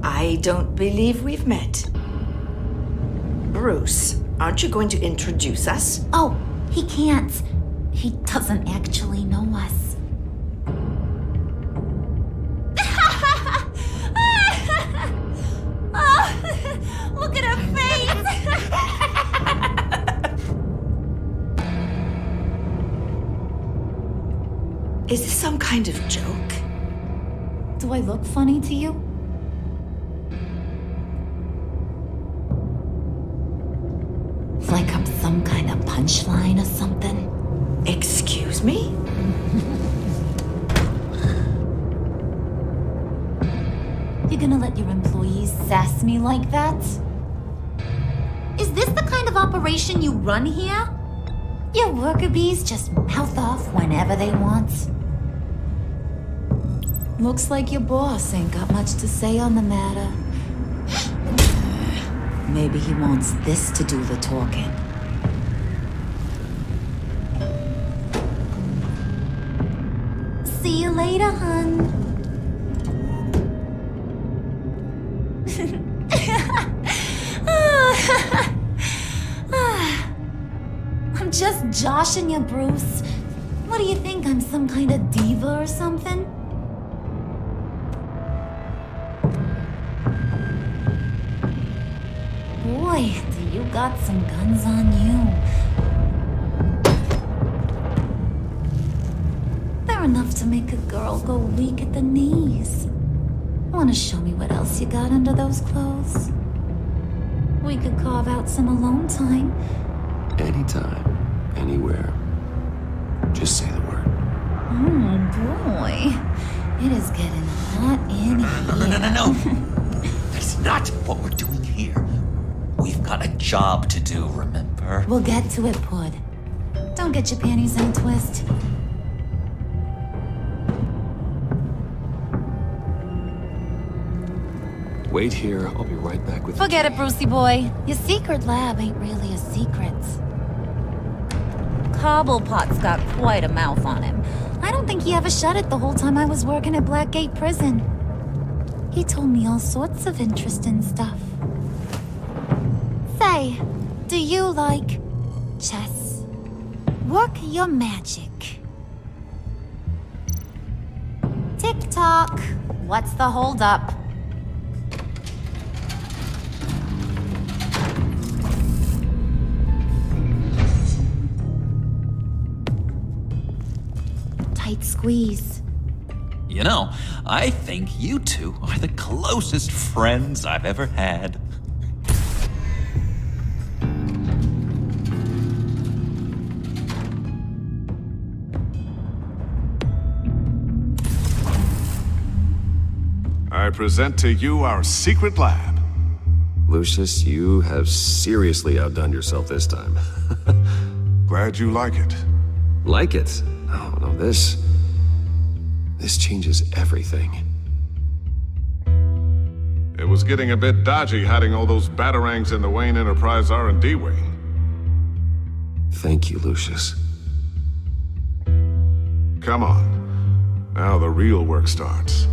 I don't believe we've met. Bruce, aren't you going to introduce us? Oh, he can't. He doesn't actually know us. Oh, look at her face! Is this some kind of joke? Do I look funny to you? Like I'm some kind of punchline or something? Excuse me? You gonna let your employees sass me like that? Is this the kind of operation you run here? Your worker bees just mouth off whenever they want. Looks like your boss ain't got much to say on the matter. Maybe he wants this to do the talking. See you later, hun. I'm just joshing you, Bruce. What do you think? I'm some kind of diva or something? Boy, do you got some guns on you. They're enough to make a girl go weak at the knees. Wanna show me what else you got under those clothes? We could carve out some alone time. Anytime, anywhere. Just say the word. Oh boy, it is getting hot in here. No. That's not what we're doing here. We've got a job to do, remember? We'll get to it, Pud. Don't get your panties in a twist. Wait here, I'll be right back with you. Forget it, Brucey boy. Your secret lab ain't really a secret. Cobblepot's got quite a mouth on him. I don't think he ever shut it the whole time I was working at Blackgate Prison. He told me all sorts of interesting stuff. Say, do you like chess? Work your magic. Tick-tock. What's the holdup? Tight squeeze. You know, I think you two are the closest friends I've ever had. I present to you our secret lab. Lucius, you have seriously outdone yourself this time. Glad you like it. Like it? Oh, no, this changes everything. It was getting a bit dodgy hiding all those batarangs in the Wayne Enterprise R&D wing. Thank you, Lucius. Come on. Now the real work starts.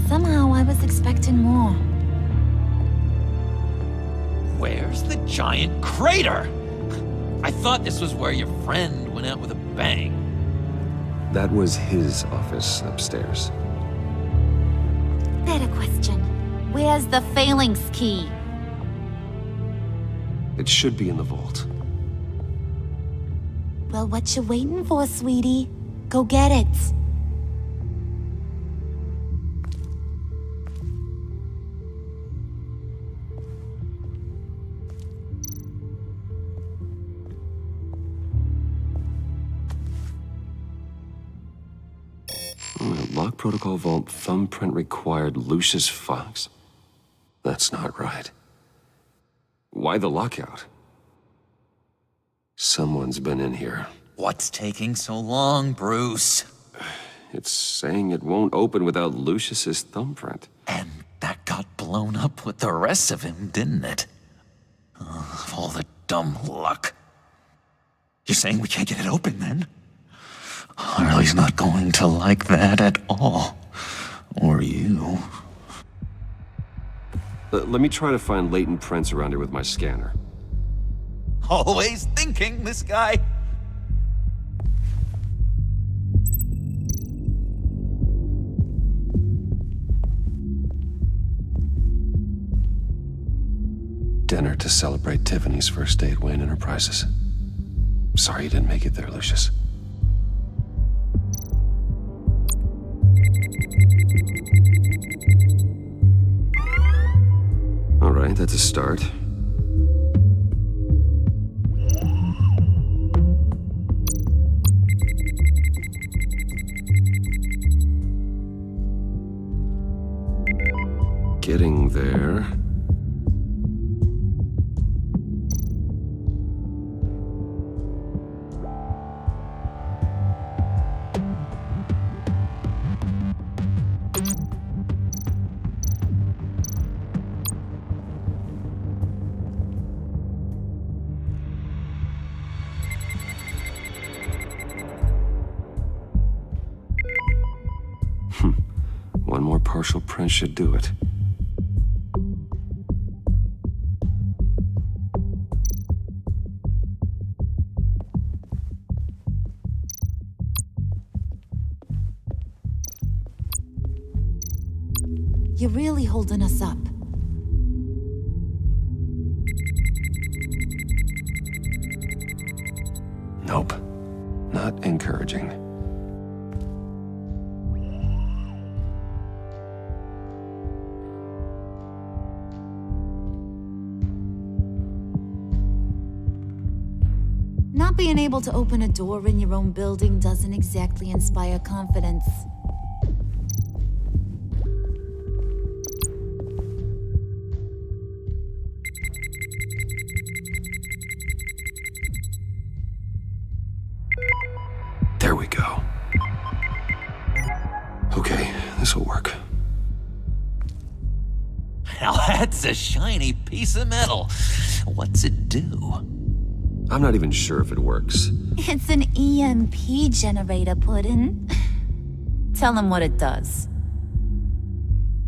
Somehow I was expecting more. Where's the giant crater? I thought this was where your friend went out with a bang. That was his office upstairs. Better question. Where's the phalanx key? It should be in the vault. Well, what you waiting for, sweetie? Go get it. Lock protocol vault thumbprint required Lucius Fox. That's not right. Why the lockout? Someone's been in here. What's taking so long, Bruce? It's saying it won't open without Lucius's thumbprint. And that got blown up with the rest of him, didn't it? All the dumb luck. You're saying we can't get it open, then? Harley's not going to like that at all. Or you. Let me try to find latent prints around here with my scanner. Always thinking, this guy. Dinner to celebrate Tiffany's first day at Wayne Enterprises. Sorry you didn't make it there, Lucius. All right, that's a start. Getting there. One more partial print should do it. You're really holding us up. Nope. Not encouraging. Not being able to open a door in your own building doesn't exactly inspire confidence. There we go. Okay, this'll work. It's a shiny piece of metal. What's it do? I'm not even sure if it works. It's an EMP generator, Puddin'. Tell him what it does.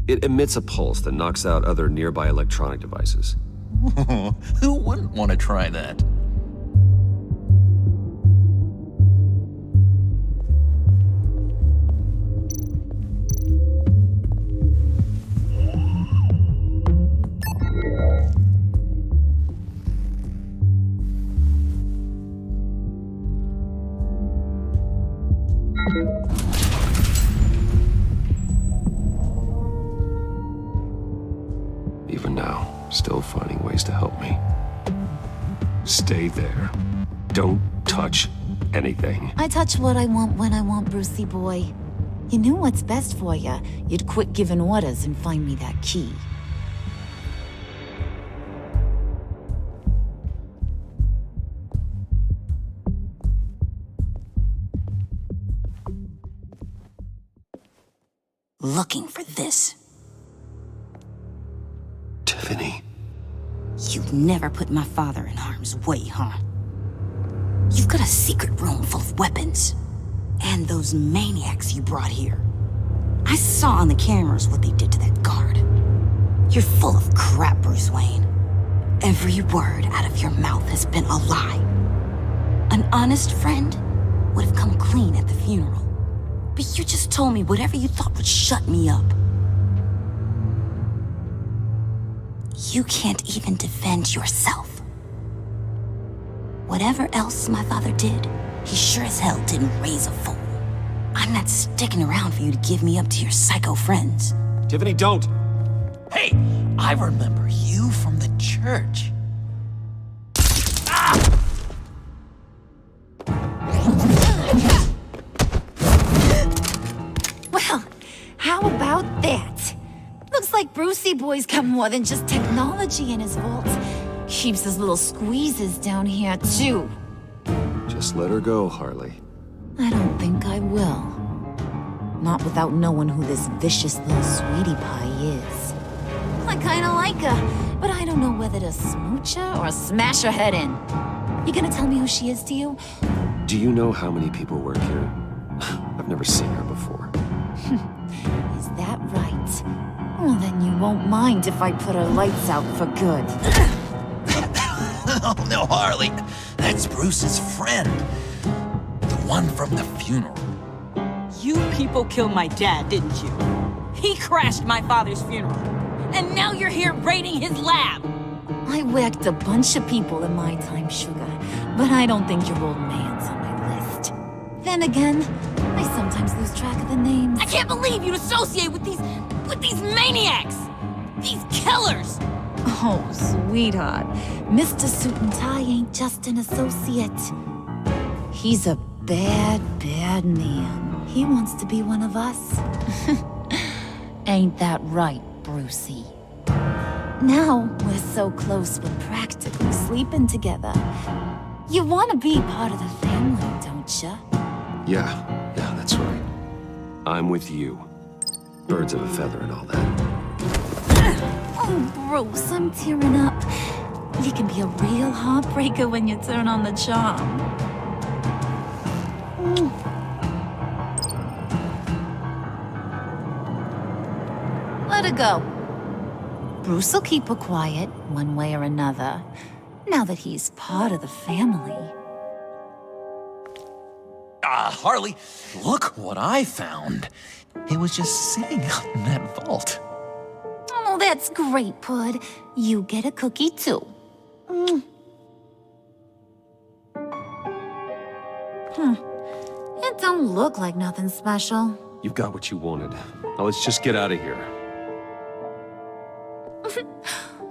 It emits a pulse that knocks out other nearby electronic devices. Who wouldn't want to try that? Even now, still finding ways to help me. Stay there. Don't touch anything. I touch what I want when I want, Brucey boy. You knew what's best for you. You'd quit giving orders and find me that key. Looking for this. Tiffany. You've never put my father in harm's way, huh? You've got a secret room full of weapons. And those maniacs you brought here. I saw on the cameras what they did to that guard. You're full of crap, Bruce Wayne. Every word out of your mouth has been a lie. An honest friend would have come clean at the funeral. But you just told me whatever you thought would shut me up. You can't even defend yourself. Whatever else my father did, he sure as hell didn't raise a fool. I'm not sticking around for you to give me up to your psycho friends. Tiffany, don't! Hey, I remember you from the church. Well, how about that? Looks like Brucey boy's got more than just technology in his vault. Keeps his little squeezes down here, too. Just let her go, Harley. I don't think I will. Not without knowing who this vicious little sweetie pie is. I kinda like her, but I don't know whether to smooch her or smash her head in. You gonna tell me who she is to you? Do you know how many people work here? I've never seen her before. Is that right? Well, then you won't mind if I put her lights out for good. Oh, no, Harley. That's Bruce's friend. The one from the funeral. You people killed my dad, didn't you? He crashed my father's funeral. And now you're here raiding his lab. I whacked a bunch of people in my time, sugar, but I don't think your old man's on my list. Then again, I sometimes lose track of the names. I can't believe you'd associate with these maniacs! These killers! Oh, sweetheart. Mr. Suit and Tie ain't just an associate. He's a bad, bad man. He wants to be one of us. Ain't that right, Brucey? Now we're so close we're practically sleeping together. You want to be part of the family, don't you? Yeah, that's right. I'm with you. Birds of a feather and all that. Oh, Bruce, I'm tearing up. You can be a real heartbreaker when you turn on the charm. Let her go. Bruce will keep her quiet, one way or another, now that he's part of the family. Harley, look what I found. It was just sitting out in that vault. Oh, that's great, Pud. You get a cookie, too. It don't look like nothing special. You've got what you wanted. Now let's just get out of here.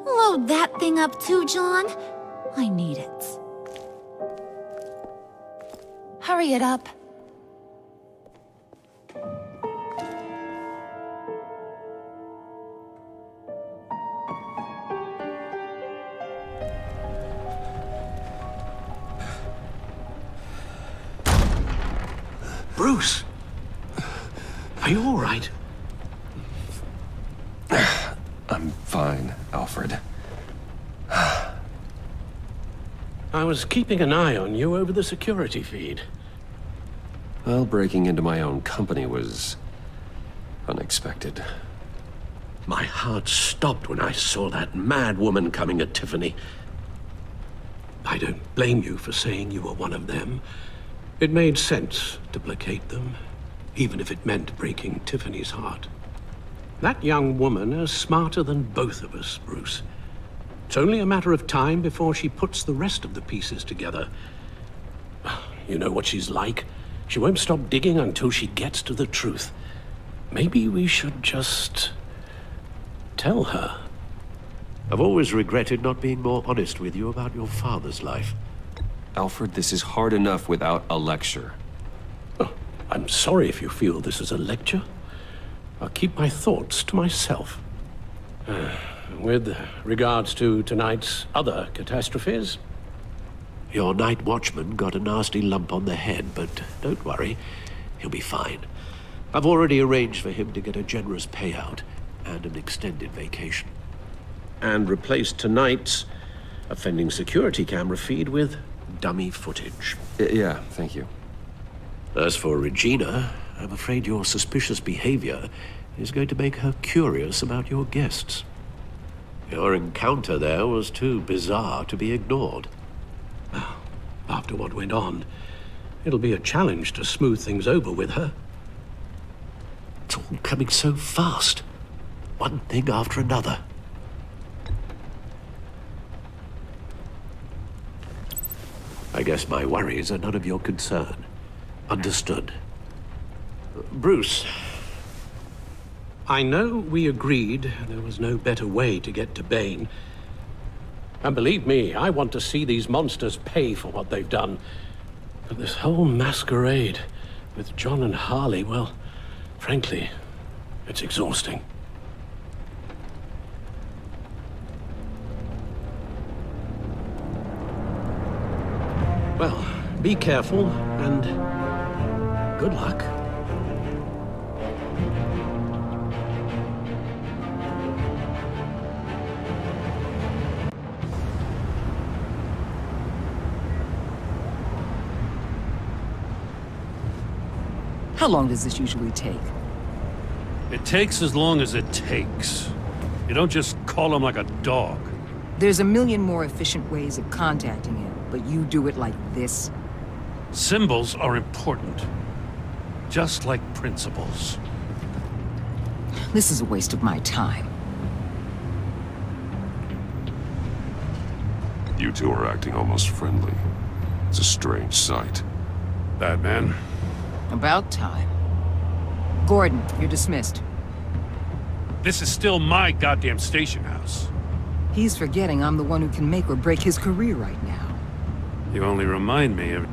Load that thing up too, John. I need it. Hurry it up. Bruce! Are you all right? I'm fine. fine, Alfred. I was keeping an eye on you over the security feed. Well, breaking into my own company was unexpected. My heart stopped when I saw that mad woman coming at Tiffany. I don't blame you for saying you were one of them. It made sense to placate them, even if it meant breaking Tiffany's heart. That young woman is smarter than both of us, Bruce. It's only a matter of time before she puts the rest of the pieces together. You know what she's like. She won't stop digging until she gets to the truth. Maybe we should just tell her. I've always regretted not being more honest with you about your father's life. Alfred, this is hard enough without a lecture. Oh, I'm sorry if you feel this is a lecture. I'll keep my thoughts to myself. With regards to tonight's other catastrophes, your night watchman got a nasty lump on the head, but don't worry, he'll be fine. I've already arranged for him to get a generous payout and an extended vacation. And replaced tonight's offending security camera feed with dummy footage. Yeah, thank you. As for Regina, I'm afraid your suspicious behavior is going to make her curious about your guests. Your encounter there was too bizarre to be ignored. After what went on, it'll be a challenge to smooth things over with her. It's all coming so fast. One thing after another. I guess my worries are none of your concern. Understood. Bruce. I know we agreed there was no better way to get to Bane. And believe me, I want to see these monsters pay for what they've done. But this whole masquerade with John and Harley, well, frankly, it's exhausting. Well, be careful and good luck. How long does this usually take? It takes as long as it takes. You don't just call him like a dog. There's a million more efficient ways of contacting him, but you do it like this? Symbols are important. Just like principles. This is a waste of my time. You two are acting almost friendly. It's a strange sight. Batman? About time. Gordon, you're dismissed. This is still my goddamn station house. He's forgetting I'm the one who can make or break his career right now. You only remind me of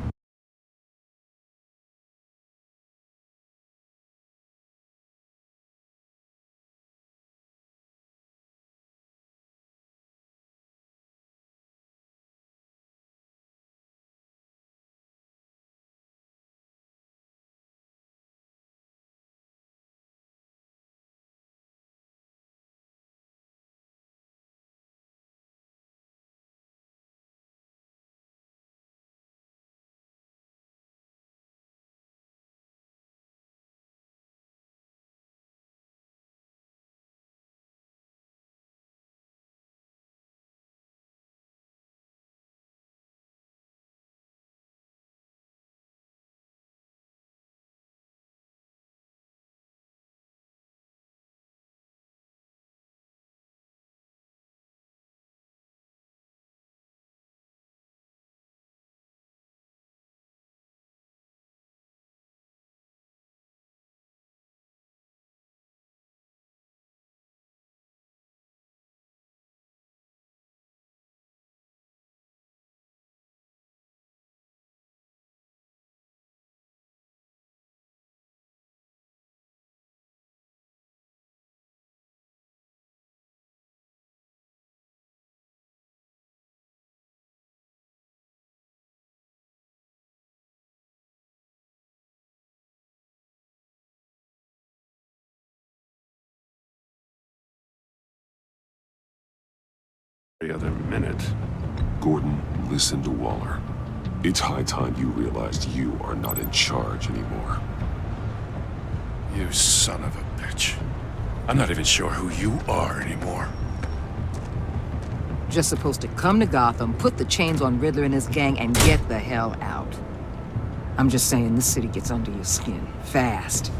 every other minute. Gordon, listen to Waller. It's high time you realized you are not in charge anymore. You son of a bitch. I'm not even sure who you are anymore. Just supposed to come to Gotham, put the chains on Riddler and his gang, and get the hell out. I'm just saying, this city gets under your skin. Fast.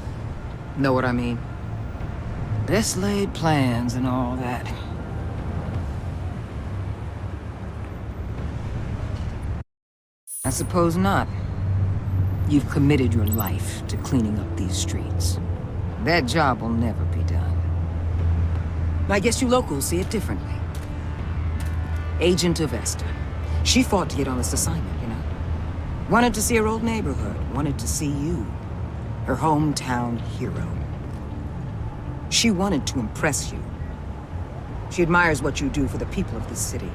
Know what I mean? Best laid plans and all that. I suppose not. You've committed your life to cleaning up these streets. That job will never be done. I guess you locals see it differently. Agent of Esther. She fought to get on this assignment, you know? Wanted to see her old neighborhood. Wanted to see you. Her hometown hero. She wanted to impress you. She admires what you do for the people of this city.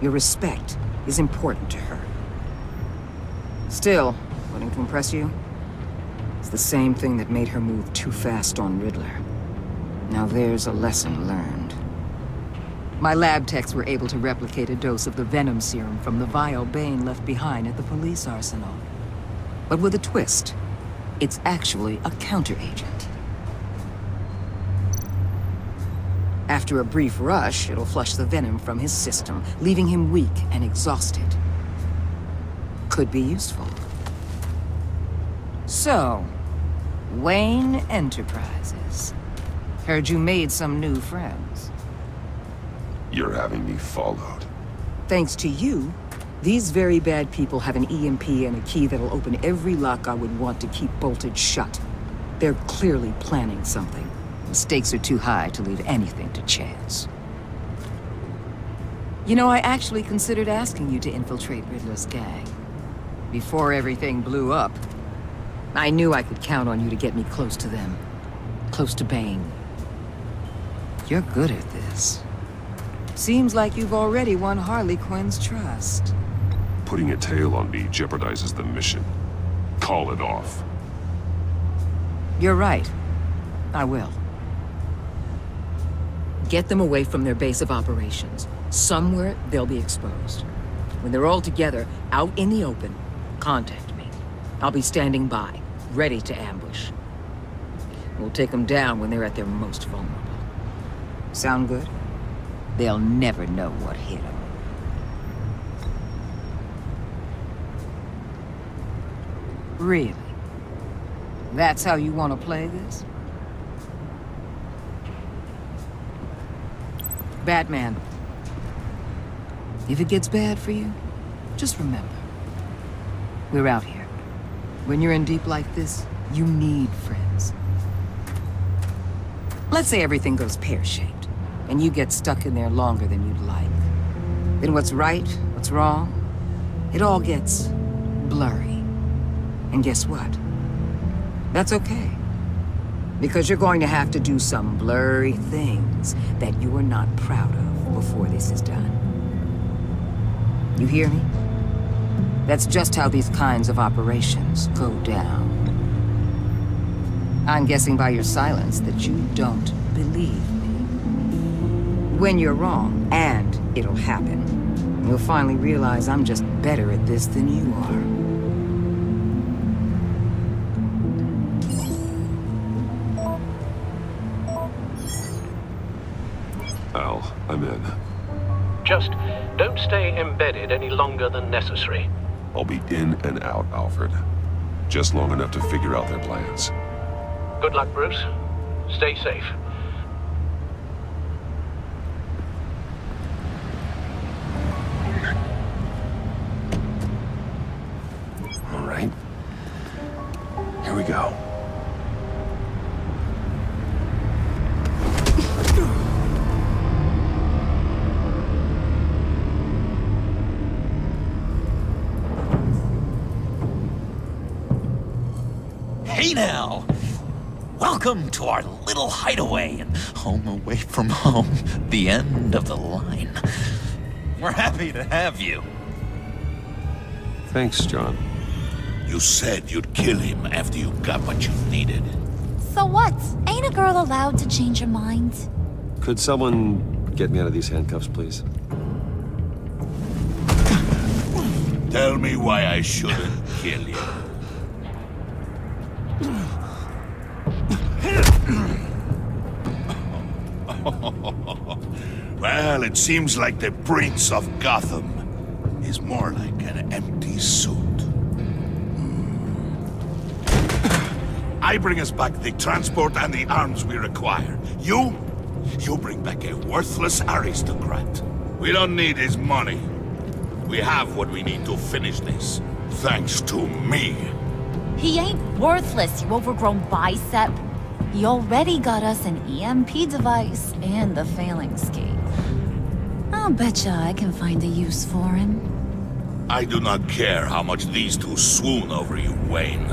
Your respect is important to her. Still, wanting to impress you is the same thing that made her move too fast on Riddler. Now there's a lesson learned. My lab techs were able to replicate a dose of the venom serum from the vial Bane left behind at the police arsenal. But with a twist, it's actually a counter-agent. After a brief rush, it'll flush the venom from his system, leaving him weak and exhausted. Could be useful. So, Wayne Enterprises. Heard you made some new friends. You're having me followed. Thanks to you, these very bad people have an EMP and a key that'll open every lock I would want to keep bolted shut. They're clearly planning something. The stakes are too high to leave anything to chance. You know, I actually considered asking you to infiltrate Riddler's gang. Before everything blew up, I knew I could count on you to get me close to them. Close to Bane. You're good at this. Seems like you've already won Harley Quinn's trust. Putting a tail on me jeopardizes the mission. Call it off. You're right. I will. Get them away from their base of operations. Somewhere they'll be exposed. When they're all together, out in the open, contact me. I'll be standing by, ready to ambush. We'll take them down when they're at their most vulnerable. Sound good? They'll never know what hit them. Really? That's how you want to play this? Batman. If it gets bad for you, just remember. We're out here. When you're in deep like this, you need friends. Let's say everything goes pear-shaped, and you get stuck in there longer than you'd like. Then what's right, what's wrong, it all gets blurry. And guess what? That's okay. Because you're going to have to do some blurry things that you are not proud of before this is done. You hear me? That's just how these kinds of operations go down. I'm guessing by your silence that you don't believe me. When you're wrong, and it'll happen, you'll finally realize I'm just better at this than you are. Al, I'm in. Just don't stay embedded any longer than necessary. I'll be in and out, Alfred. Just long enough to figure out their plans. Good luck, Bruce. Stay safe. All right. Here we go. Hey now! Welcome to our little hideaway and home away from home, the end of the line. We're happy to have you. Thanks, John. You said you'd kill him after you got what you needed. So what? Ain't a girl allowed to change her mind? Could someone Get me out of these handcuffs, please. Tell me why I shouldn't kill you. Well, it seems like the Prince of Gotham is more like an empty suit. I bring us back the transport and the arms we require. You bring back a worthless aristocrat. We don't need his money. We have what we need to finish this, thanks to me. He ain't worthless, you overgrown bicep. He already got us an EMP device and the Phalanx Gate. I'll betcha I can find a use for him. I do not care how much these two swoon over you, Wayne.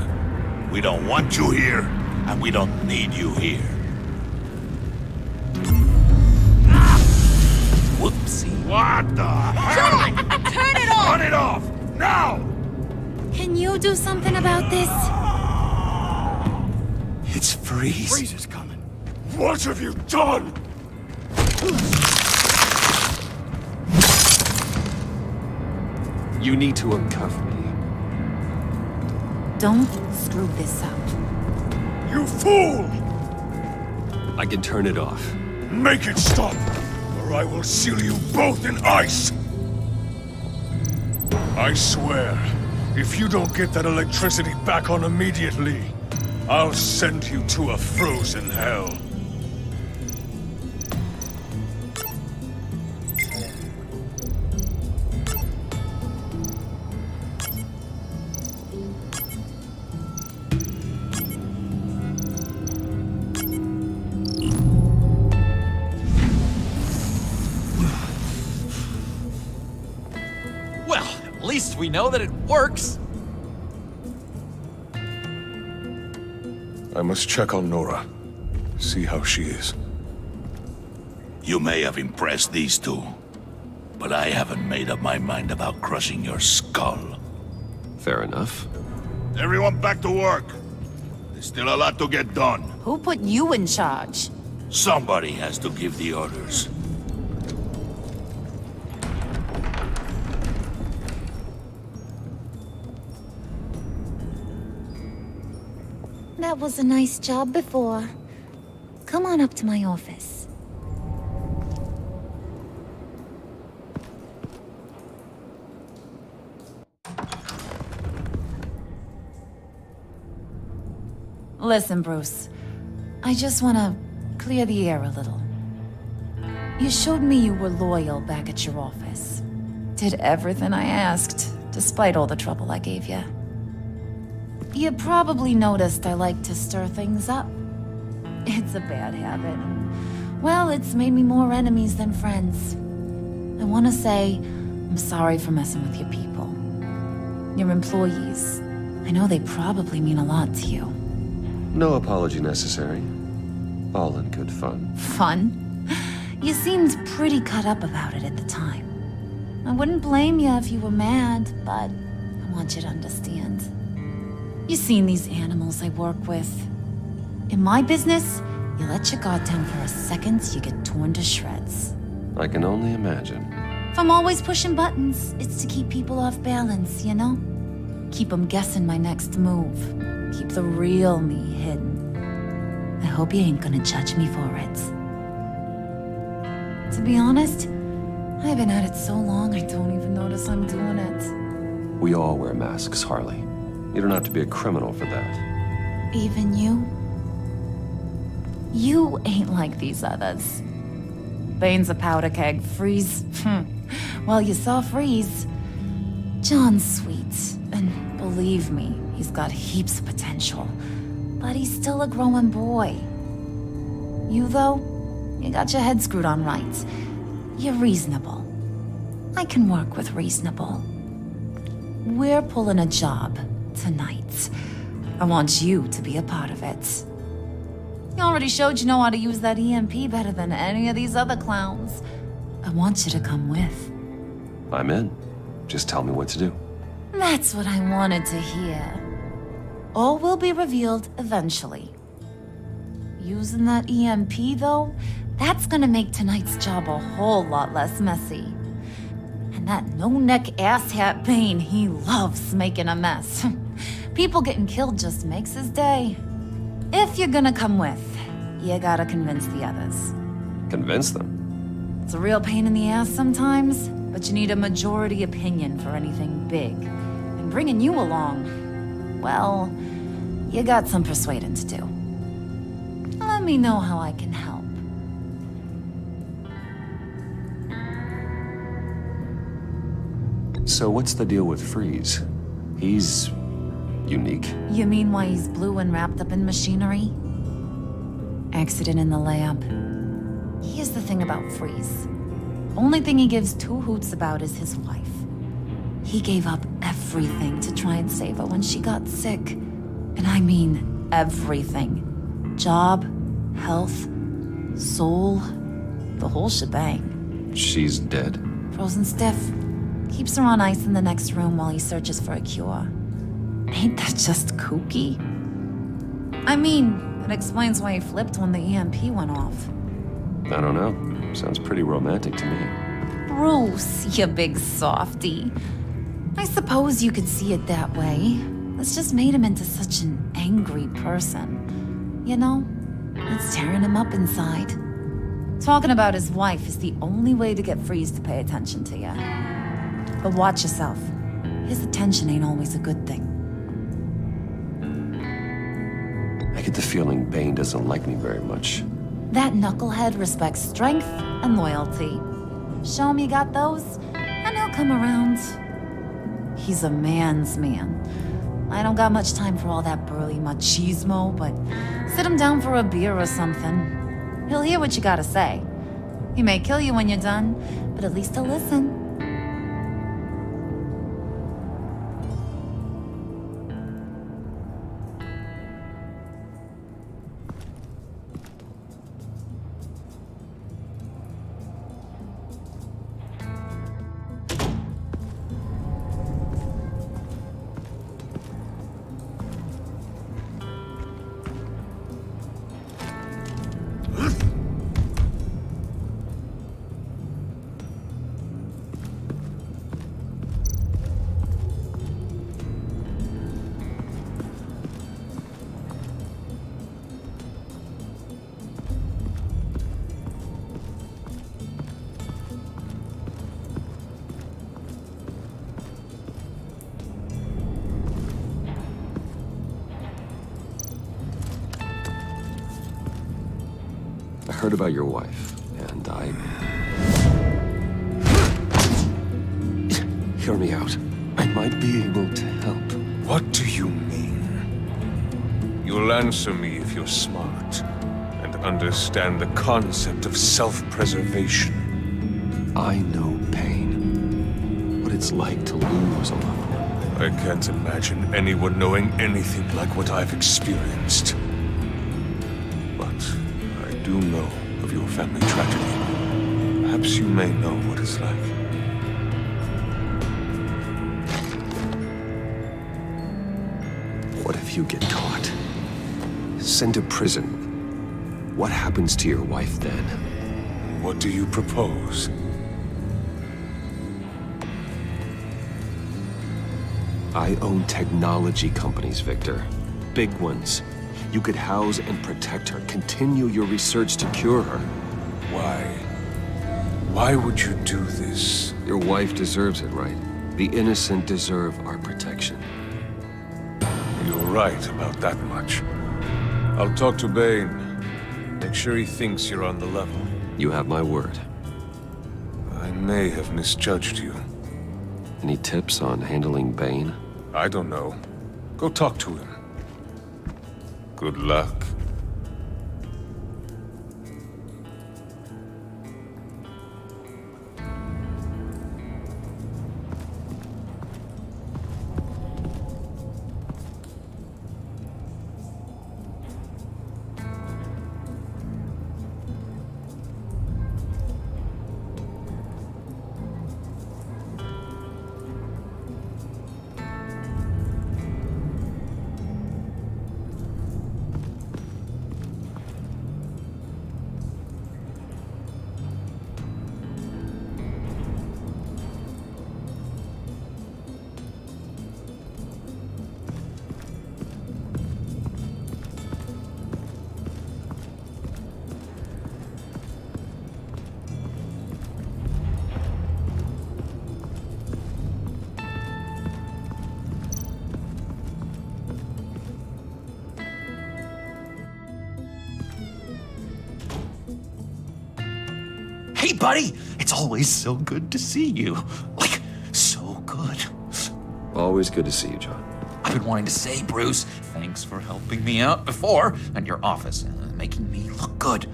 We don't want you here, and we don't need you here. Whoopsie. What the hell? John! Turn it off! Turn it off! Now! Can you do something about this? It's Freeze. Freeze is coming. What have you done? You need to uncuff me. Don't screw this up. You fool! I can turn it off. Make it stop, or I will seal you both in ice! I swear, if you don't get that electricity back on immediately, I'll send you to a frozen hell. Well, at least we know that it works. I must check on Nora. See how she is. You may have impressed these two, but I haven't made up my mind about crushing your skull. Fair enough. Everyone back to work. There's still a lot to get done. Who put you in charge? Somebody has to give the orders. That was a nice job before. Come on up to my office. Listen, Bruce. I just want to clear the air a little. You showed me you were loyal back at your office. Did everything I asked, despite all the trouble I gave you. You probably noticed I like to stir things up. It's a bad habit. Well, it's made me more enemies than friends. I want to say I'm sorry for messing with your people. Your employees. I know they probably mean a lot to you. No apology necessary. All in good fun. Fun? You seemed pretty cut up about it at the time. I wouldn't blame you if you were mad, but I want you to understand. You seen these animals I work with. In my business, you let your guard down for a second, you get torn to shreds. I can only imagine. If I'm always pushing buttons, it's to keep people off balance, you know? Keep them guessing my next move. Keep the real me hidden. I hope you ain't gonna judge me for it. To be honest, I've been at it so long I don't even notice I'm doing it. We all wear masks, Harley. You don't have to be a criminal for that. Even you? You ain't like these others. Bane's a powder keg. Freeze. Well, you saw Freeze. John's sweet, and believe me, he's got heaps of potential. But he's still a growing boy. You, though, you got your head screwed on right. You're reasonable. I can work with reasonable. We're pulling a job tonight. I want you to be a part of it. You already showed you know how to use that EMP better than any of these other clowns. I want you to come with. I'm in. Just tell me what to do. That's what I wanted to hear. All will be revealed eventually. Using that EMP, though, That's gonna make tonight's job a whole lot less messy. And that no-neck asshat Bane, he loves making a mess. People getting killed just makes his day. If you're gonna come with, you gotta convince the others. Convince them? It's a real pain in the ass sometimes, but you need a majority opinion for anything big. And bringing you along, well, you got some persuading to do. Let me know how I can help. So what's the deal with Freeze? He's unique. You mean why he's blue and wrapped up in machinery? Accident in the lab. Here's the thing about Freeze. Only thing he gives two hoots about is his wife. He gave up everything to try and save her when she got sick. And I mean everything. Job, health, soul, the whole shebang. She's dead? Frozen stiff. Keeps her on ice in the next room while he searches for a cure. Ain't that just kooky? I mean, it explains why he flipped when the EMP went off. I don't know. Sounds pretty romantic to me. Bruce, you big softy. I suppose you could see it that way. It's just made him into such an angry person. You know, it's tearing him up inside. Talking about his wife is the only way to get Freeze to pay attention to you. But watch yourself. His attention ain't always a good thing. I get the feeling Bane doesn't like me very much. That knucklehead respects strength and loyalty. Show him you got those, and he'll come around. He's a man's man. I don't got much time for all that burly machismo, but sit him down for a beer or something. He'll hear what you gotta say. He may kill you when you're done, but at least he'll listen. I heard about your wife, and I... Hear me out. I might be able to help. What do you mean? You'll answer me if you're smart and understand the concept of self-preservation. I know pain. What it's like to lose a loved one. I can't imagine anyone knowing anything like what I've experienced. But I do know of your family tragedy. Perhaps you may know what it's like. What if you get caught? Sent to prison. What happens to your wife then? What do you propose? I own technology companies, Victor. Big ones. You could house and protect her, continue your research to cure her. Why? Why would you do this? Your wife deserves it, right? The innocent deserve our protection. You're right about that much. I'll talk to Bane. Make sure he thinks you're on the level. You have my word. I may have misjudged you. Any tips on handling Bane? I don't know. Go talk to him. Good luck. buddy? It's always so good to see you. Like, so good. Always good to see you, John. I've been wanting to say, Bruce, thanks for helping me out before at your office, making me look good.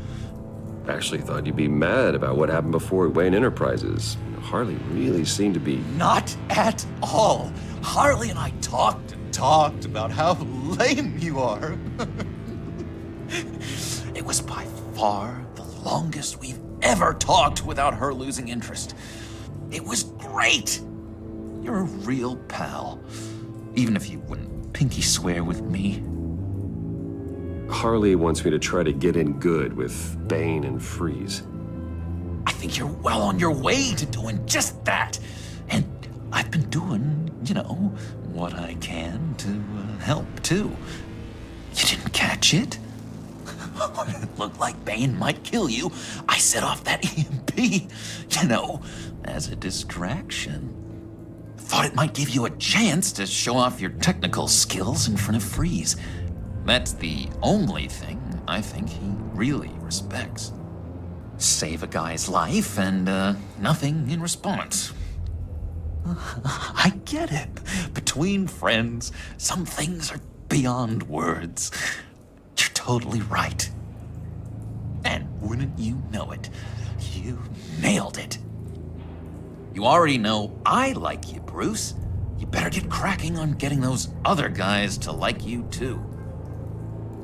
I actually thought you'd be mad about what happened before at Wayne Enterprises. Harley really seemed to be... Not at all. Harley and I talked and talked about how lame you are. It was by far the longest we've ever talked without her losing interest. It was great. You're a real pal, even if you wouldn't pinky swear with me. Harley wants me to try to get in good with Bane and Freeze. I think you're well on your way to doing just that. And I've been doing, you know, what I can to help, too. You didn't catch it? When it looked like Bane might kill you, I set off that EMP, you know, as a distraction. Thought it might give you a chance to show off your technical skills in front of Freeze. That's the only thing I think he really respects. Save a guy's life and nothing in response. I get it. Between friends, some things are beyond words. You're totally right. And wouldn't you know it, you nailed it. You already know I like you, Bruce. You better get cracking on getting those other guys to like you too.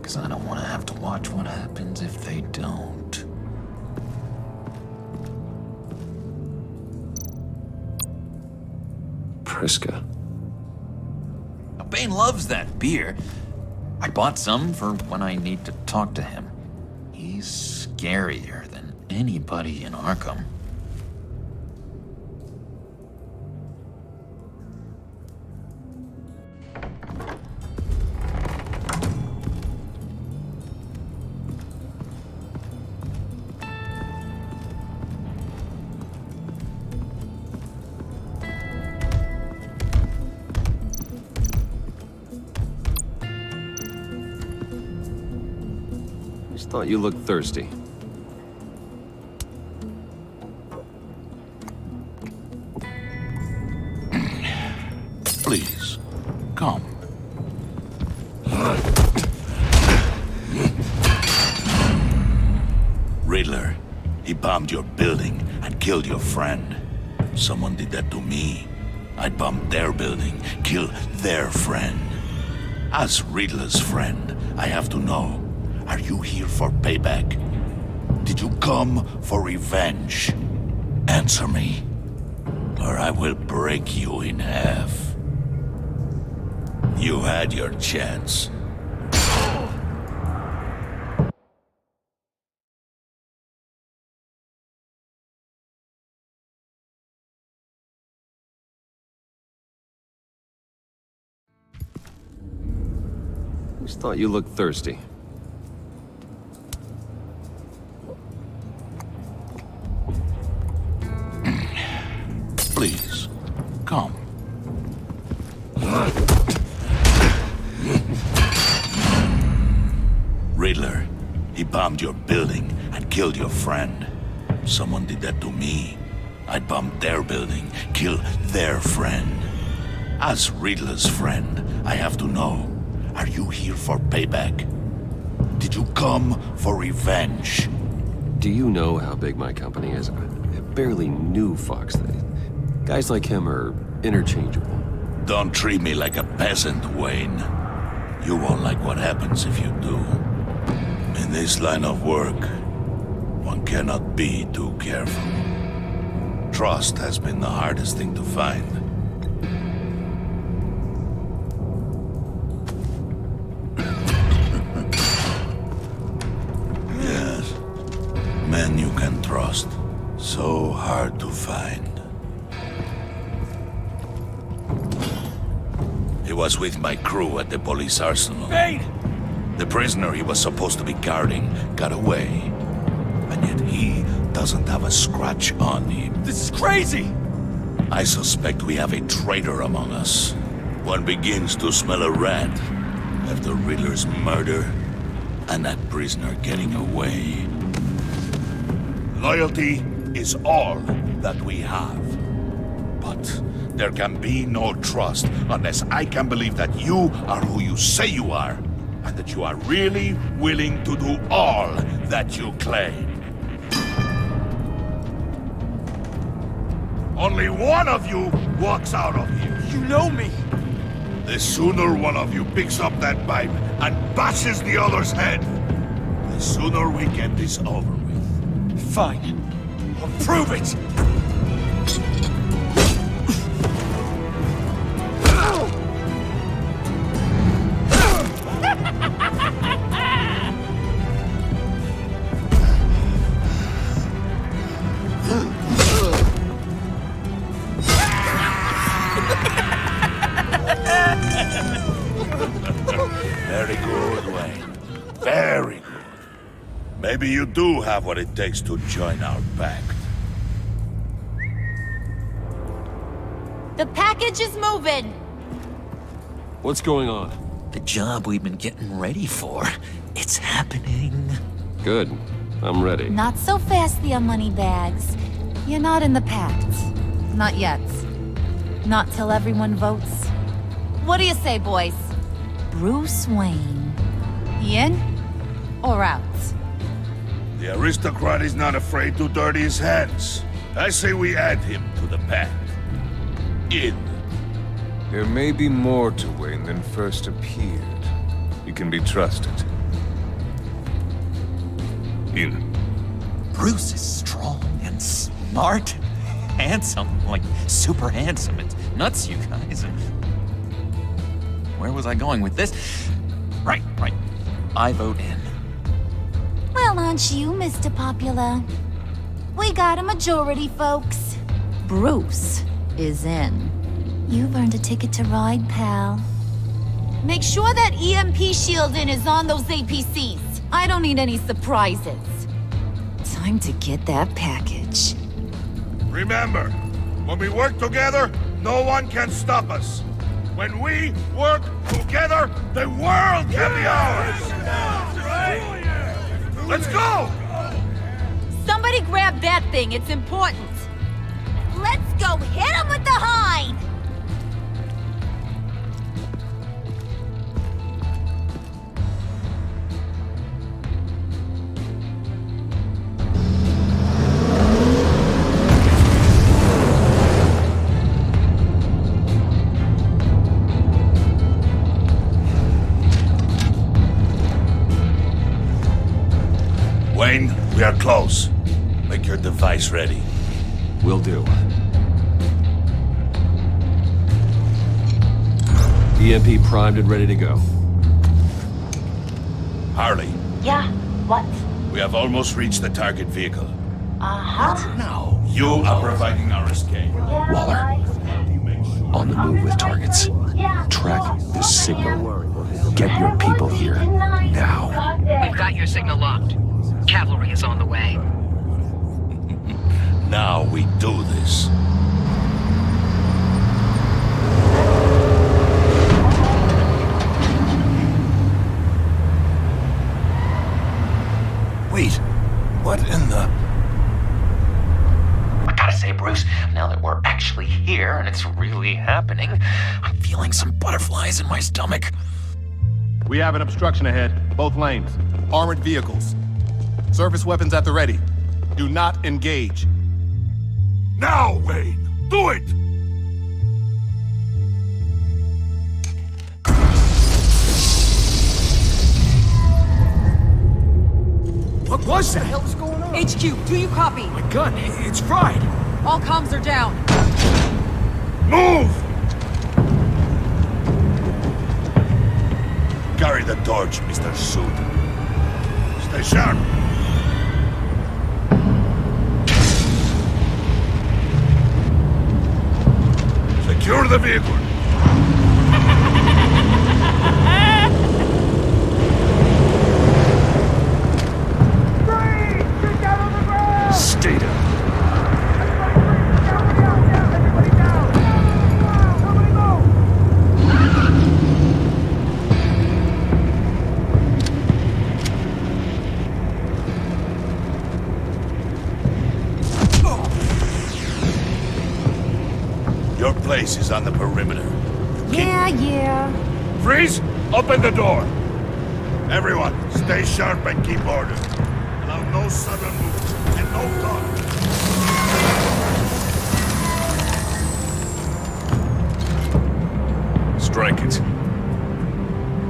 Because I don't want to have to watch what happens if they don't. Priska. Now, Bane loves that beer. I bought some for when I need to talk to him. He's scarier than anybody in Arkham. Thought you looked thirsty. Please, come. Riddler, he bombed your building and killed your friend. Someone did that to me. I'd bomb their building, kill their friend. As Riddler's friend, I have to know. Are you here for payback? Did you come for revenge? Answer me, or I will break you in half. You had your chance. Just thought you looked thirsty. Please, come. Riddler, he bombed your building and killed your friend. Someone did that to me. I'd bomb their building, kill their friend. As Riddler's friend, I have to know. Are you here for payback? Did you come for revenge? Do you know how big my company is? I barely knew Fox. Guys like him are interchangeable. Don't treat me like a peasant, Wayne. You won't like what happens if you do. In this line of work, one cannot be too careful. Trust has been the hardest thing to find. Yes, men you can trust. So hard to find. He was with my crew at the police arsenal. Bane! The prisoner he was supposed to be guarding got away. And yet he doesn't have a scratch on him. This is crazy! I suspect we have a traitor among us. One begins to smell a rat after Riddler's murder and that prisoner getting away. Loyalty is all that we have. But there can be no trust unless I can believe that you are who you say you are, and that you are really willing to do all that you claim. Only one of you walks out of here. You know me! The sooner one of you picks up that pipe and bashes the other's head, the sooner we get this over with. Fine. I'll prove it! Very good, Wayne. Very good. Maybe you do have what it takes to join our pact. The package is moving. What's going on? The job we've been getting ready for. It's happening. Good. I'm ready. Not so fast, the money bags. You're not in the pact. Not yet. Not till everyone votes. What do you say, boys? Bruce Wayne. In or out? The aristocrat is not afraid to dirty his hands. I say we add him to the pact. In. There may be more to Wayne than first appeared. He can be trusted. In. Bruce is strong and smart, handsome, like super handsome. It's nuts, you guys. And where was I going with this? Right. I vote in. Well, aren't you, Mr. Popular? We got a majority, folks. Bruce is in. You've earned a ticket to ride, pal. Make sure that EMP shielding is on those APCs. I don't need any surprises. Time to get that package. Remember, when we work together, no one can stop us. When we work together, the world can be ours! Let's go! Somebody grab that thing, it's important. Let's go hit him with the hind! Wayne, we are close. Make your device ready. Will do. EMP primed and ready to go. Harley, Yeah, what? we have almost reached the target vehicle. Uh-huh. Now, you are providing our escape. Waller, on the move with targets. Track this signal. Get your people here, now. We've got your signal locked. Cavalry is on the way. Now we do this. Wait, what in the... I gotta say, Bruce, now that we're actually here and it's really happening, I'm feeling some butterflies in my stomach. We have an obstruction ahead, both lanes. Armored vehicles. Surface weapons at the ready. Do not engage. Now, Wayne! Do it! What was that? What the hell is going on? HQ, do you copy? My gun, it's fried. All comms are down. Move! Carry the torch, Mr. Suit. Stay sharp. Secure the vehicle. Stay down. Your place is on the perimeter. Yeah. Freeze! Open the door! Everyone, stay sharp and keep order. Allow no sudden moves and no talk. Strike it.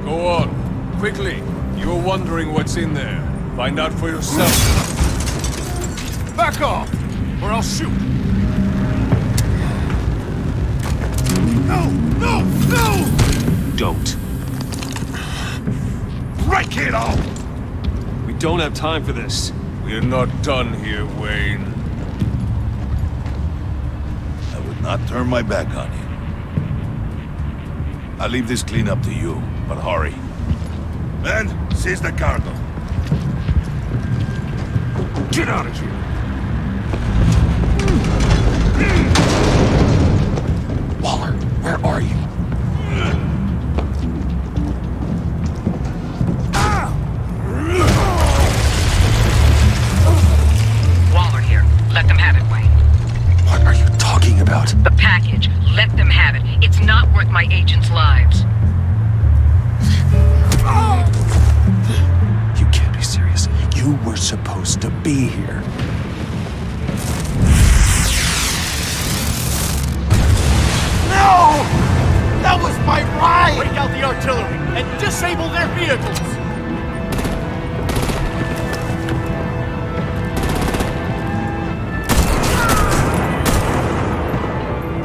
Go on. Quickly. You're wondering what's in there. Find out for yourself. Back off, or I'll shoot. No! Don't. Right, kiddo! We don't have time for this. We're not done here, Wayne. I would not turn my back on you. I'll leave this cleanup to you, but hurry. Men, seize the cargo. Get out of here! Waller, where are you? Waller here. Let them have it, Wayne. What are you talking about? The package. Let them have it. It's not worth my agents' lives. You can't be serious. You were supposed to be here. No! That was my ride! Break out the artillery and disable their vehicles!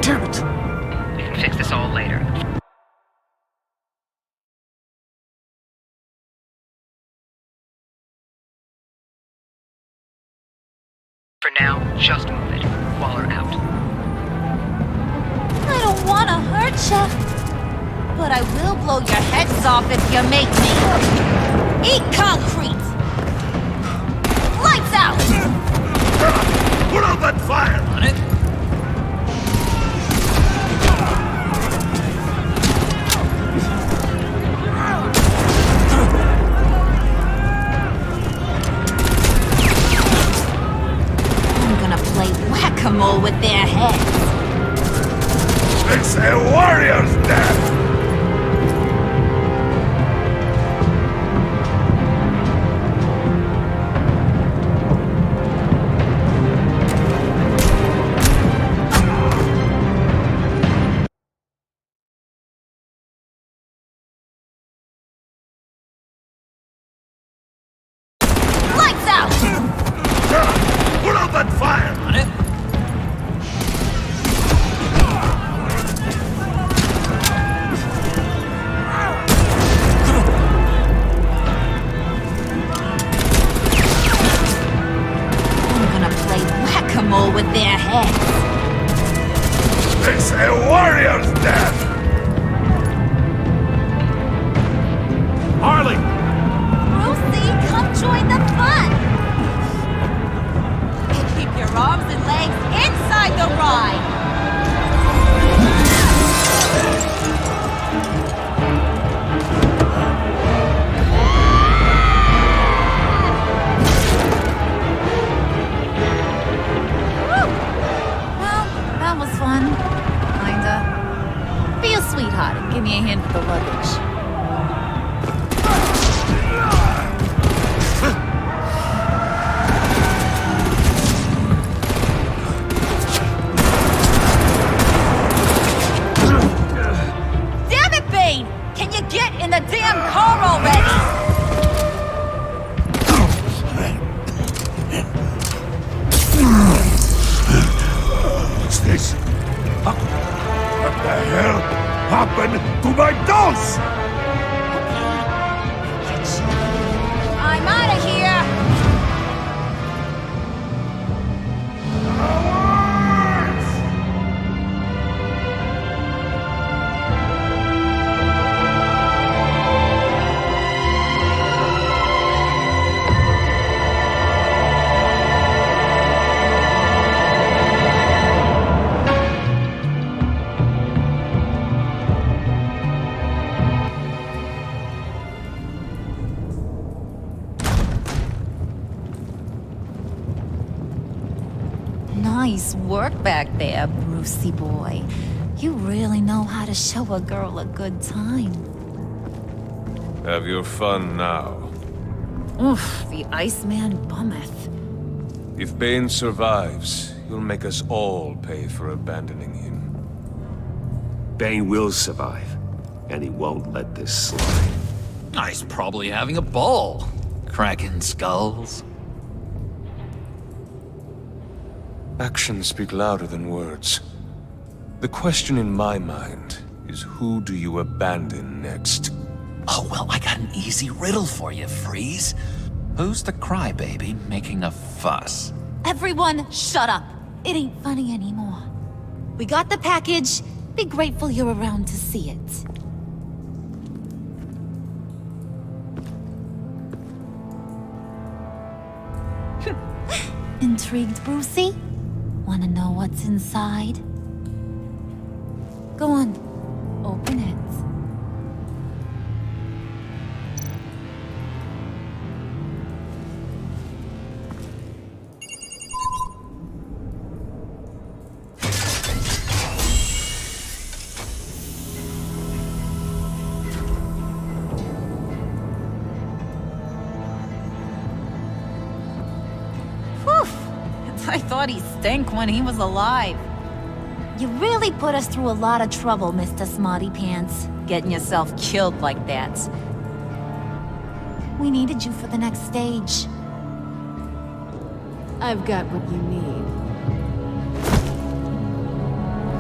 Damn it! We can fix this all later. For now, just move it. Waller out. I don't want to hurt ya, but I will blow your heads off if you make me. Eat concrete! Lights out! Put out that fire! On it. I'm gonna play whack-a-mole with their heads. It's a warrior's death! Lights out! Put out that fire! On it. I'm gonna play whack-a-mole with their heads. It's a warrior's death! Harley! Brucey, come join the fun! And keep your arms and legs inside the ride! Woo! Well, that was fun. Kinda. Be a sweetheart and give me a hand with the luggage. Damn it, Bane! Can you get in the damn car already? What's this? What the hell happened to my dose? I'm out of here! Nice work back there, Bruce. Brucey boy. You really know how to show a girl a good time. Have your fun now. Oof, the Iceman bummeth. If Bane survives, you'll make us all pay for abandoning him. Bane will survive, and he won't let this slide. He's probably having a ball, cracking skulls. Actions speak louder than words. The question in my mind is, who do you abandon next? Oh, well, I got an easy riddle for you, Freeze. Who's the crybaby making a fuss? Everyone, shut up. It ain't funny anymore. We got the package. Be grateful you're around to see it. Intrigued, Brucey? Wanna know what's inside? Go on, open it. I thought he stank when he was alive. You really put us through a lot of trouble, Mr. Smarty Pants, getting yourself killed like that. We needed you for the next stage. I've got what you need.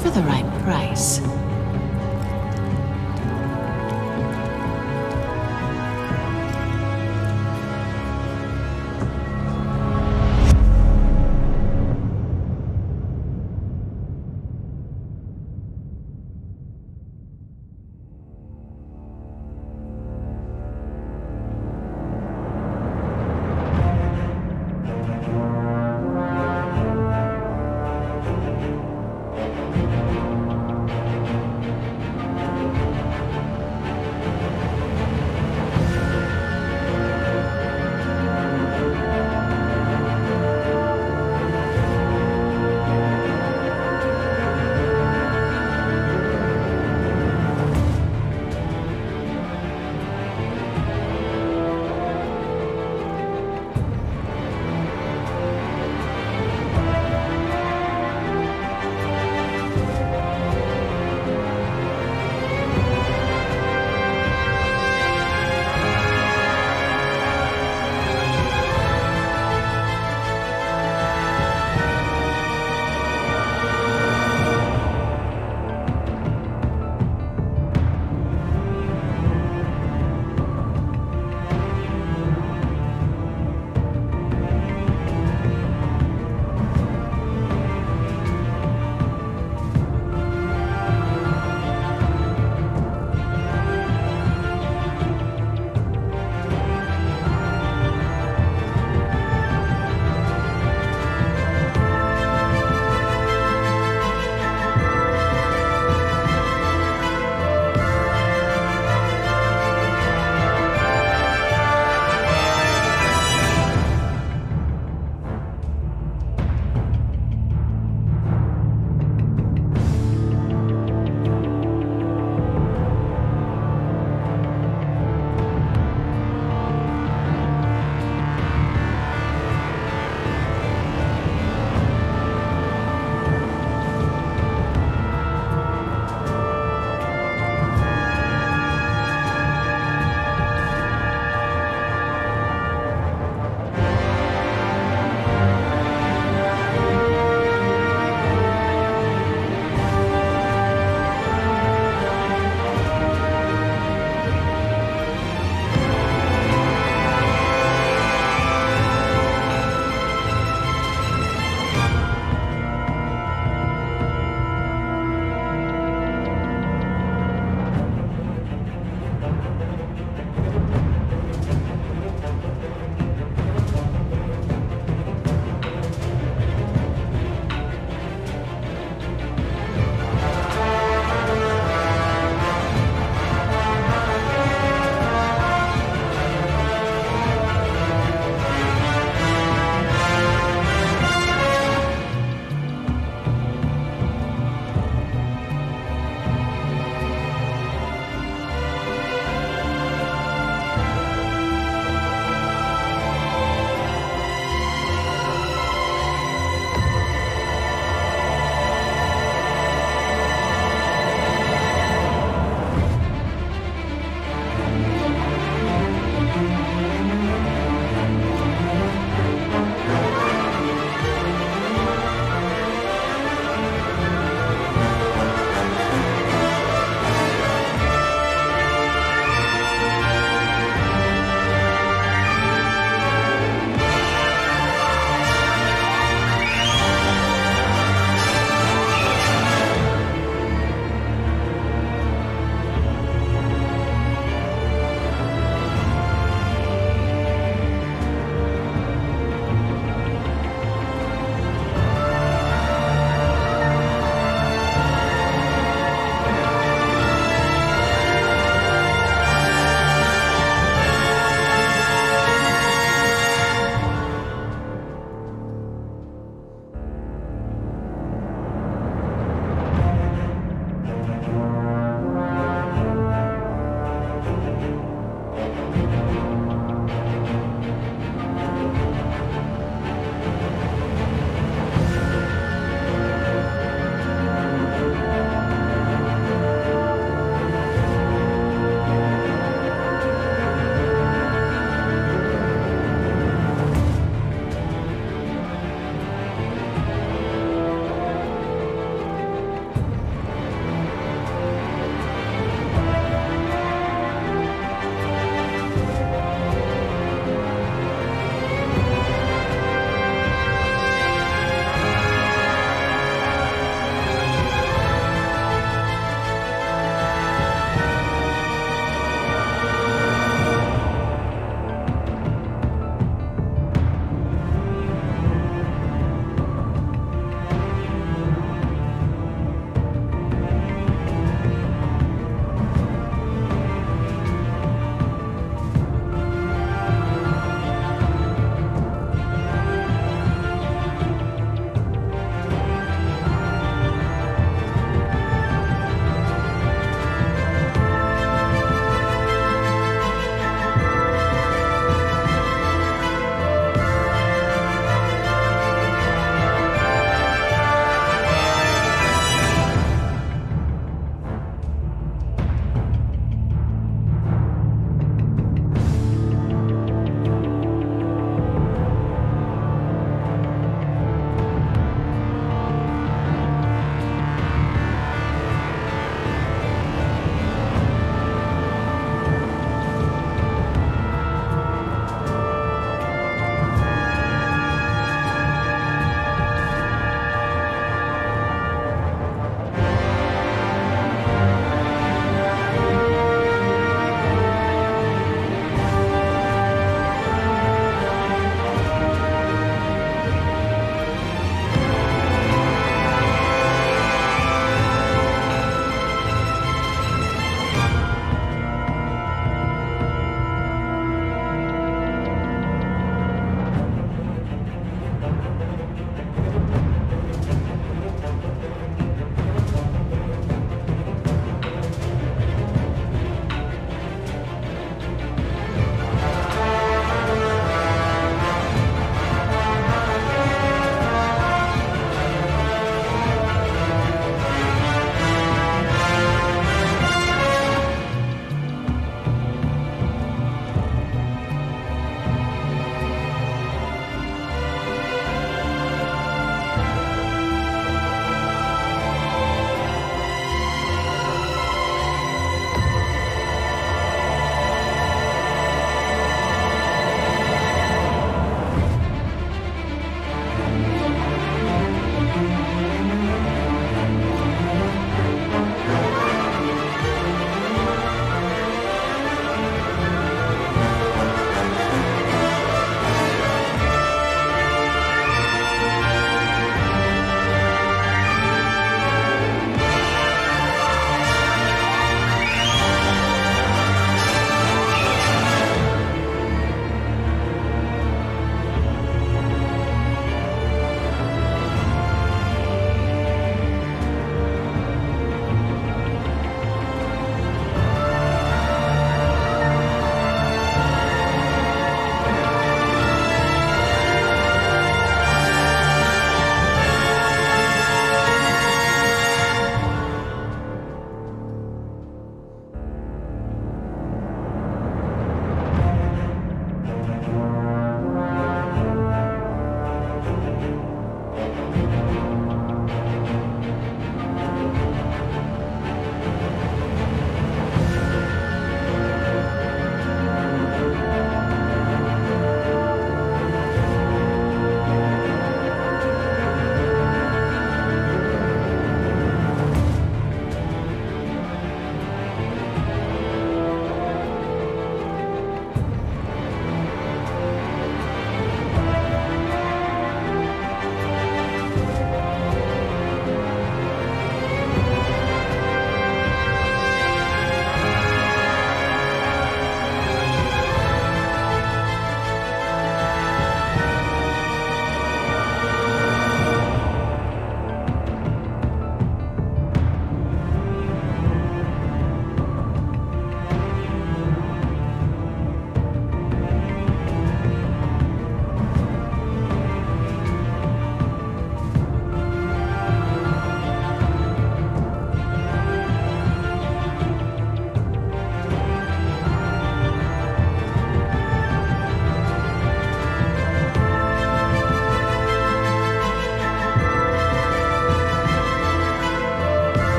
For the right price.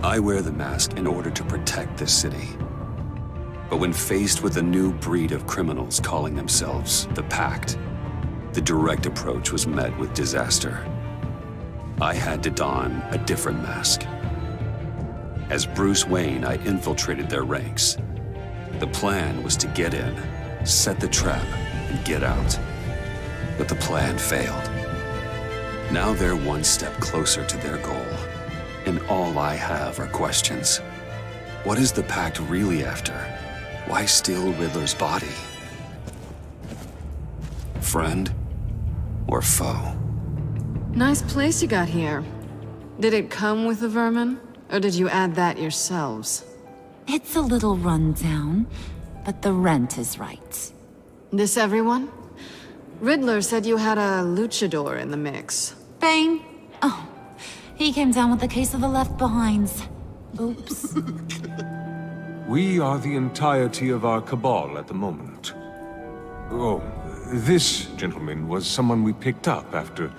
I wear the mask in order to protect this city. But when faced with a new breed of criminals calling themselves the Pact, the direct approach was met with disaster. I had to don a different mask. As Bruce Wayne, I infiltrated their ranks. The plan was to get in, set the trap, and get out. But the plan failed. Now they're one step closer to their goal, and all I have are questions. What is the Pact really after? Why steal Riddler's body? Friend or foe? Nice place you got here. Did it come with the vermin? Or did you add that yourselves? It's a little rundown, but the rent is right. This everyone? Riddler said you had a luchador in the mix. Bane? Oh, he came down with a case of the Left Behinds. Oops. We are the entirety of our cabal at the moment. Oh, this gentleman was someone we picked up after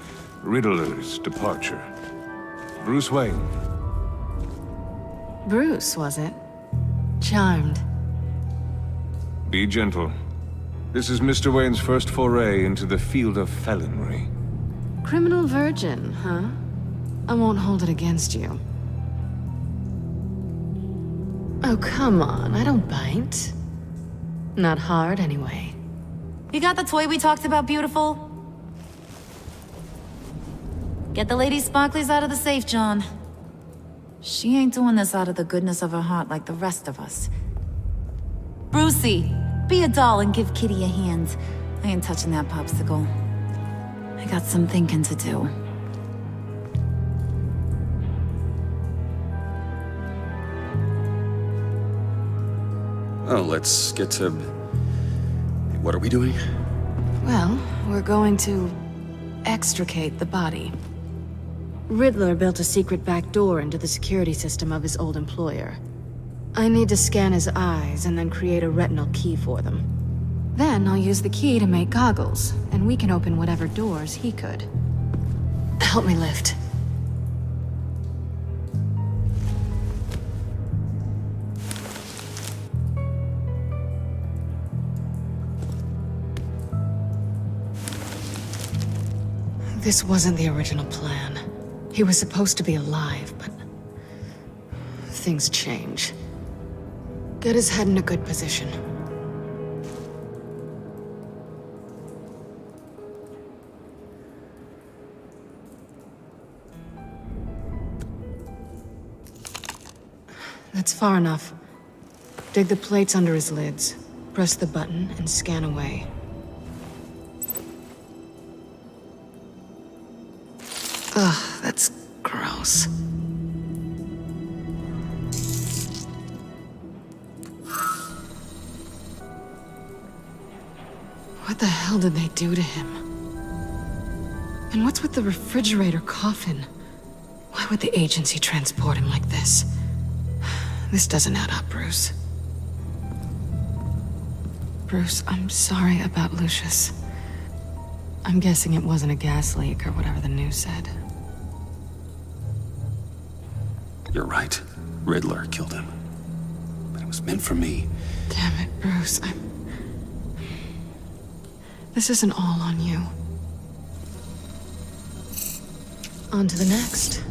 Riddler's departure. Bruce Wayne. Bruce, was it? Charmed. Be gentle. This is Mr. Wayne's first foray into the field of felonry. Criminal virgin, huh? I won't hold it against you. Oh, come on, I don't bite. Not hard, anyway. You got the toy we talked about, beautiful? Get the lady sparklies out of the safe, John. She ain't doing this out of the goodness of her heart like the rest of us. Brucey, be a doll and give Kitty a hand. I ain't touching that popsicle. I got some thinking to do. Oh, let's get to... What are we doing? Well, we're going to extricate the body. Riddler built a secret back door into the security system of his old employer. I need to scan his eyes and then create a retinal key for them. Then I'll use the key to make goggles, and we can open whatever doors he could. Help me lift. This wasn't the original plan. He was supposed to be alive, but things change. Get his head in a good position. That's far enough. Dig the plates under his lids. Press the button and scan away. Ugh, that's gross. What the hell did they do to him? And what's with the refrigerator coffin? Why would the agency transport him like this? This doesn't add up, Bruce. Bruce, I'm sorry about Lucius. I'm guessing it wasn't a gas leak or whatever the news said. You're right. Riddler killed him. But it was meant for me. Damn it, Bruce. This isn't all on you. On to the next.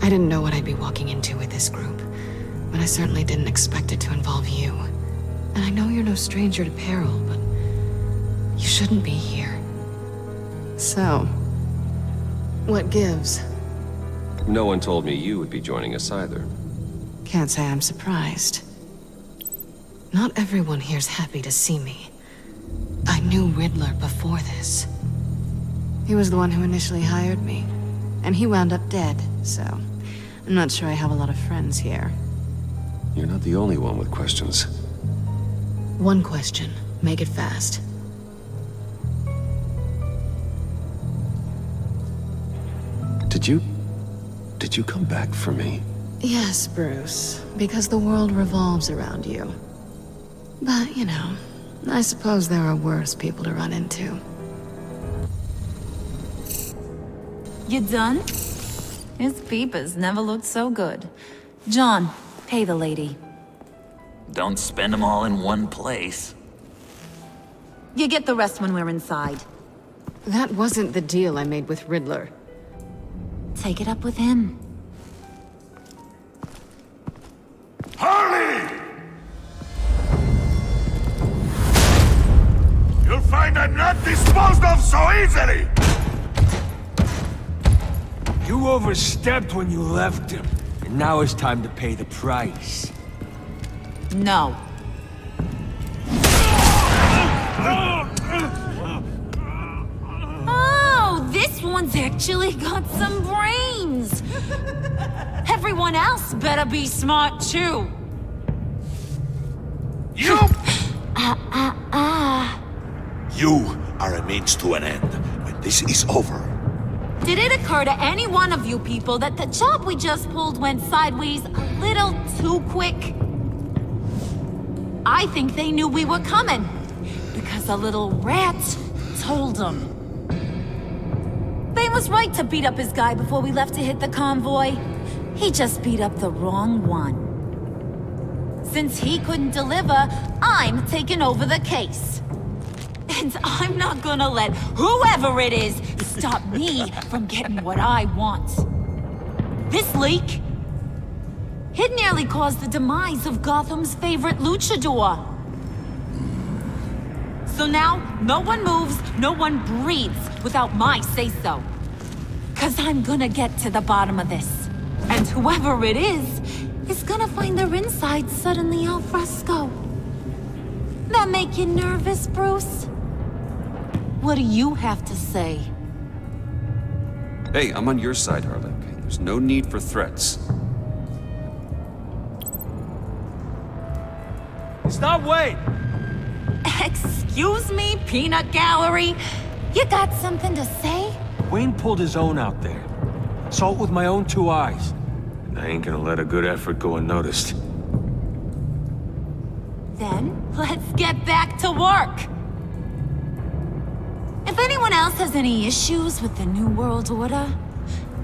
I didn't know what I'd be walking into with this group, but I certainly didn't expect it to involve you. And I know you're no stranger to peril, but you shouldn't be here. So, what gives? No one told me you would be joining us either. Can't say I'm surprised. Not everyone here's happy to see me. I knew Riddler before this. He was the one who initially hired me, and he wound up dead, so I'm not sure I have a lot of friends here. You're not the only one with questions. One question. Make it fast. Did you come back for me? Yes, Bruce, because the world revolves around you. But, you know, I suppose there are worse people to run into. You done? His peepers never looked so good. John, pay the lady. Don't spend them all in one place. You get the rest when we're inside. That wasn't the deal I made with Riddler. Take it up with him. Harley! You'll find I'm not disposed of so easily! You overstepped when you left him. And now it's time to pay the price. No. Oh, this one's actually got some brains. Everyone else better be smart too. You! You are a means to an end. When this is over, Did it occur to any one of you people that the job we just pulled went sideways a little too quick? I think they knew we were coming, because a little rat told them. Bane was right to beat up his guy before we left to hit the convoy. He just beat up the wrong one. Since he couldn't deliver, I'm taking over the case. And I'm not gonna let whoever it is stop me from getting what I want. This leak, it nearly caused the demise of Gotham's favorite luchador. So now, no one moves, no one breathes without my say-so. 'Cause I'm gonna get to the bottom of this. And whoever it is gonna find their insides suddenly al fresco. That make you nervous, Bruce? What do you have to say? Hey, I'm on your side, Harley. Okay? There's no need for threats. Stop, wait! Excuse me, peanut gallery? You got something to say? Wayne pulled his own out there. Saw it with my own two eyes. And I ain't gonna let a good effort go unnoticed. Then, let's get back to work. If anyone else has any issues with the New World Order,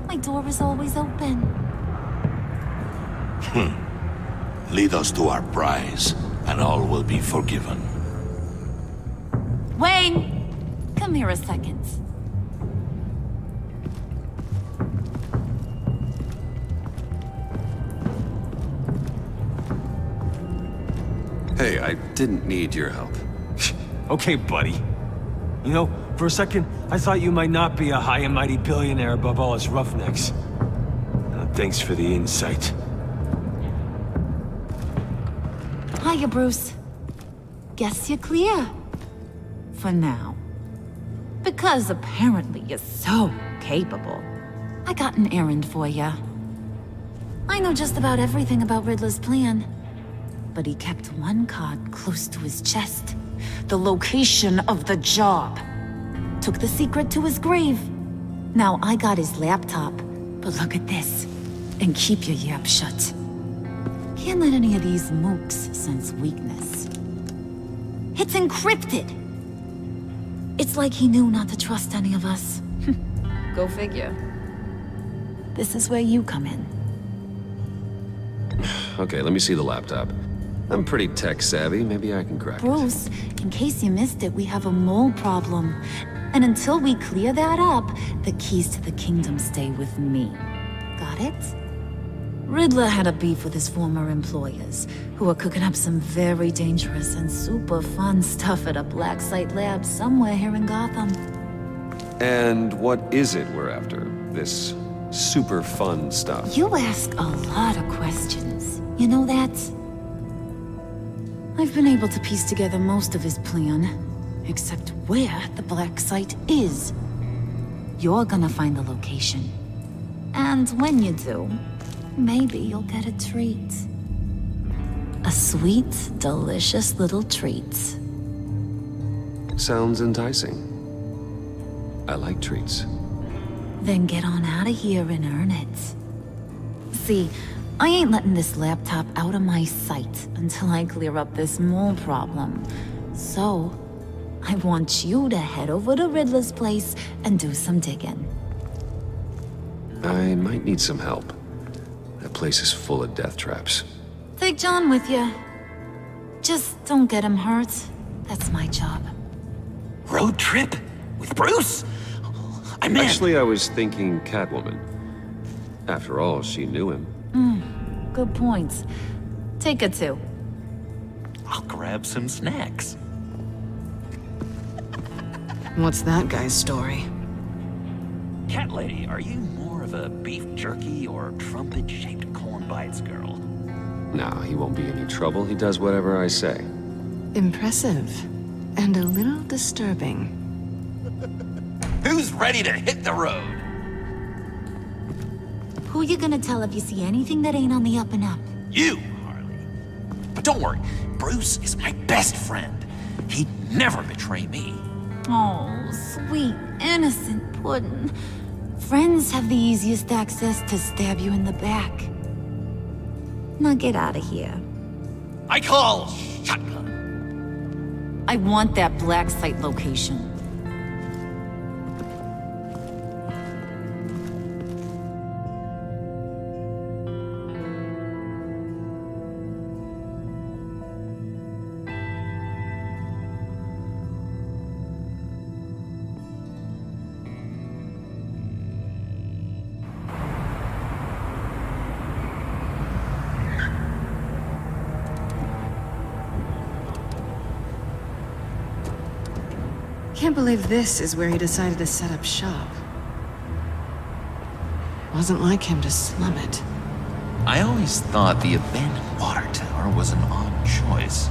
my door is always open. lead us to our prize, and all will be forgiven. Wayne, come here a second. Hey, I didn't need your help. Okay, buddy. You know, for a second, I thought you might not be a high and mighty billionaire above all us roughnecks. Thanks for the insight. Hiya, Bruce. Guess you're clear. For now. Because apparently you're so capable. I got an errand for ya. I know just about everything about Riddler's plan. But he kept one card close to his chest. The location of the job. Took the secret to his grave. Now I got his laptop. But look at this. And keep your yap shut. Can't let any of these mooks sense weakness. It's encrypted. It's like he knew not to trust any of us. Go figure. This is where you come in. Okay, let me see the laptop. I'm pretty tech savvy. Maybe I can crack it. Bruce, in case you missed it, we have a mole problem. And until we clear that up, the keys to the kingdom stay with me. Got it? Riddler had a beef with his former employers, who were cooking up some very dangerous and super fun stuff at a black site lab somewhere here in Gotham. And what is it we're after? This super fun stuff? You ask a lot of questions. You know that? I've been able to piece together most of his plan, except where the black site is. You're gonna find the location. And when you do, maybe you'll get a treat. A sweet, delicious little treat. Sounds enticing. I like treats. Then get on out of here and earn it. See, I ain't letting this laptop out of my sight until I clear up this mole problem. So, I want you to head over to Riddler's place and do some digging. I might need some help. That place is full of death traps. Take John with you. Just don't get him hurt. That's my job. Road trip? With Bruce? I'm in. Actually, I was thinking Catwoman. After all, she knew him. Good points. Take it too. I'll grab some snacks. What's that guy's story? Cat lady, are you more of a beef jerky or trumpet-shaped corn bites girl? Nah, he won't be any trouble. He does whatever I say. Impressive. And a little disturbing. Who's ready to hit the road? Who you gonna tell if you see anything that ain't on the up and up? You, Harley. But don't worry, Bruce is my best friend. He'd never betray me. Oh, sweet, innocent Puddin'. Friends have the easiest access to stab you in the back. Now get out of here. I call shotgun. I want that black site location. Can't believe this is where he decided to set up shop. Wasn't like him to slum it. I always thought the abandoned water tower was an odd choice.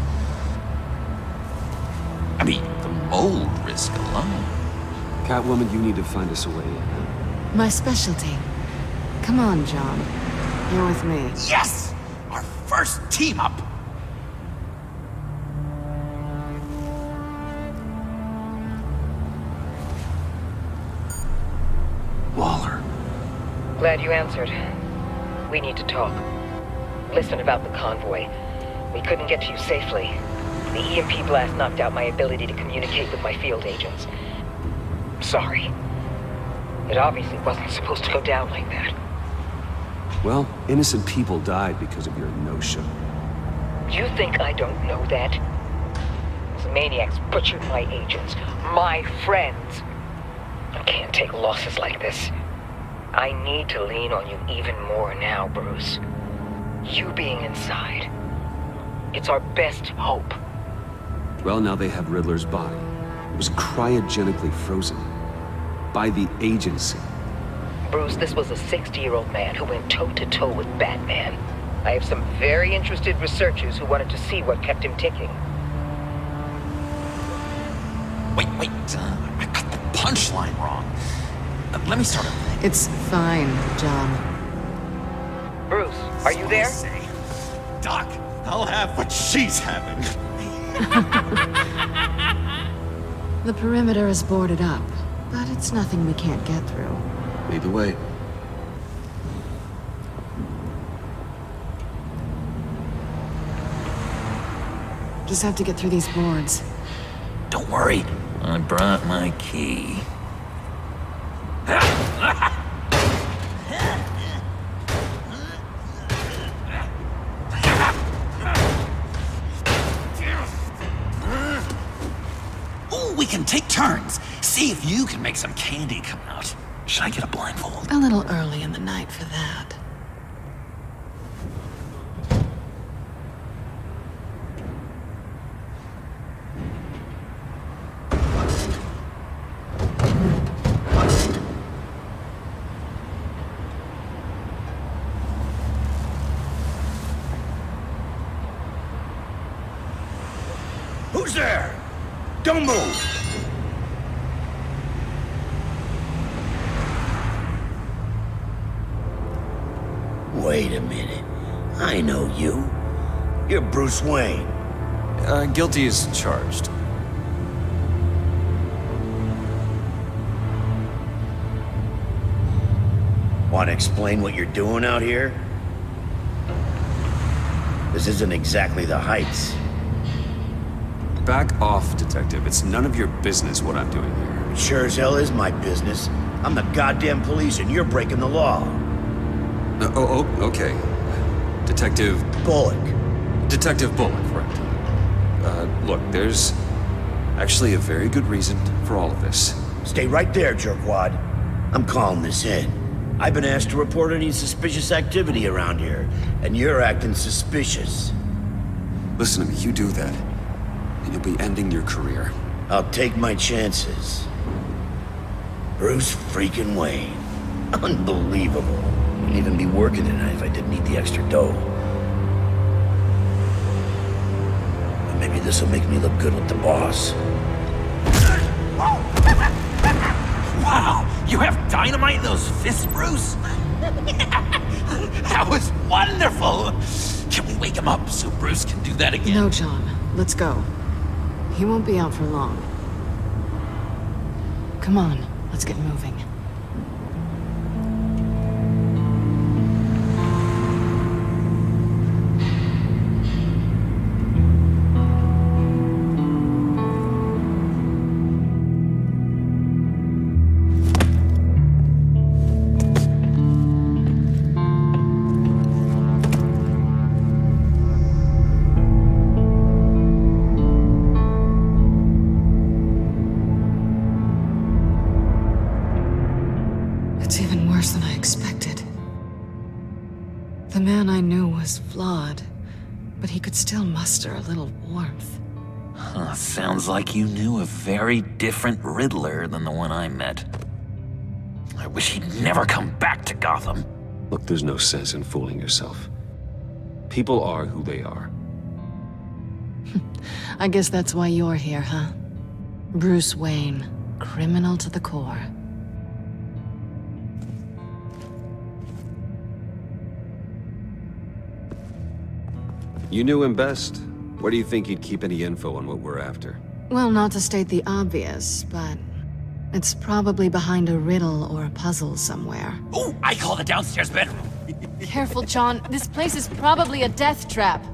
I mean, the mold risk alone. Catwoman, you need to find us a way in. My specialty. Come on, John. You're with me. Yes! Our first team up! Waller. Glad you answered. We need to talk. Listen about the convoy. We couldn't get to you safely. The EMP blast knocked out my ability to communicate with my field agents. Sorry. It obviously wasn't supposed to go down like that. Well, innocent people died because of your no-show. You think I don't know that? Those maniacs butchered my agents, my friends. I can't take losses like this. I need to lean on you even more now, Bruce. You being inside. It's our best hope. Well, now they have Riddler's body. It was cryogenically frozen. By the agency. Bruce, this was a 60-year-old man who went toe-to-toe with Batman. I have some very interested researchers who wanted to see what kept him ticking. Wait, I got the punchline wrong. Let me start over. It's fine, John. Bruce, are you there? Doc, I'll have what she's having. The perimeter is boarded up, but it's nothing we can't get through. Lead the way. Just have to get through these boards. Don't worry, I brought my key. Ooh, we can take turns. See if you can make some candy come out. Should I get a blindfold? A little early in the night for that. Who's there? Don't move! Wait a minute. I know you. You're Bruce Wayne. Guilty as charged. Want to explain what you're doing out here? This isn't exactly the Heights. Back off, Detective. It's none of your business what I'm doing here. It sure as hell is my business. I'm the goddamn police and you're breaking the law. Okay. Detective... Bullock. Detective Bullock, right. Look, there's actually a very good reason for all of this. Stay right there, jerkwad. I'm calling this in. I've been asked to report any suspicious activity around here, and you're acting suspicious. Listen to me, you do that, and you'll be ending your career. I'll take my chances. Bruce freaking Wayne. Unbelievable. Wouldn't even be working tonight if I didn't need the extra dough. But maybe this'll make me look good with the boss. Wow, you have dynamite in those fists, Bruce? That was wonderful! Can we wake him up so Bruce can do that again? No, John. Let's go. He won't be out for long. Come on, let's get moving. It's even worse than I expected. The man I knew was flawed, but he could still muster a little warmth. Huh, sounds like you knew a very different Riddler than the one I met. I wish he'd never come back to Gotham. Look, there's no sense in fooling yourself. People are who they are. I guess that's why you're here, huh? Bruce Wayne, criminal to the core. You knew him best. Where do you think he'd keep any info on what we're after? Well, not to state the obvious, but it's probably behind a riddle or a puzzle somewhere. Oh, I call the downstairs bedroom. Careful, John. This place is probably a death trap.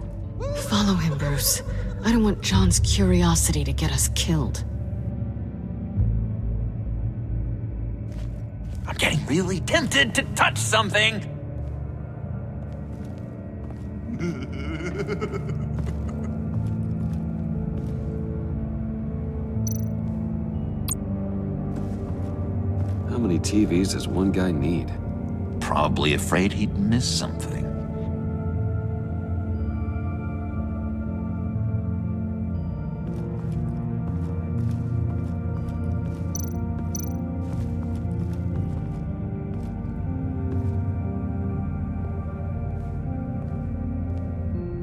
Follow him, Bruce. I don't want John's curiosity to get us killed. I'm getting really tempted to touch something. How many TVs does one guy need? Probably afraid he'd miss something.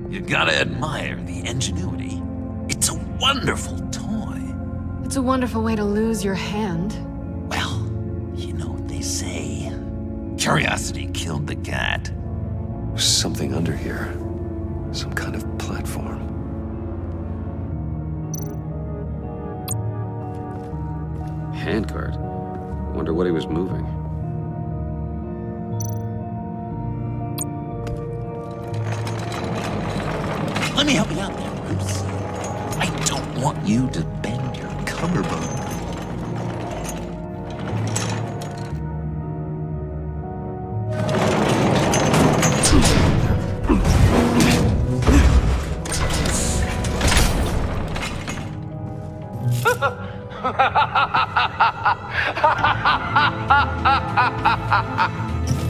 You gotta admire the ingenuity. It's a wonderful toy. It's a wonderful way to lose your hand. Well, you know what they say. Curiosity killed the cat. There's something under here. Some kind of platform. Handcart. Wonder what he was moving. Let me help you out there, Bruce. I don't want you to bend your collarbone.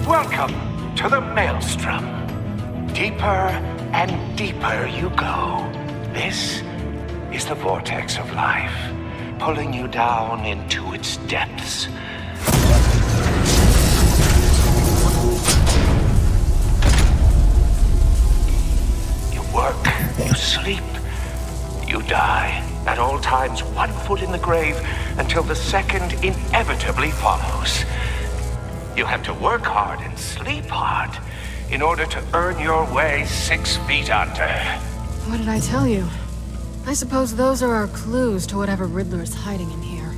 Welcome to the Maelstrom. Deeper and deeper you go. This is the vortex of life, pulling you down into its depths. You work, you sleep, you die. At all times, 1 foot in the grave until the second inevitably follows. You have to work hard and sleep hard in order to earn your way 6 feet under. What did I tell you? I suppose those are our clues to whatever Riddler is hiding in here.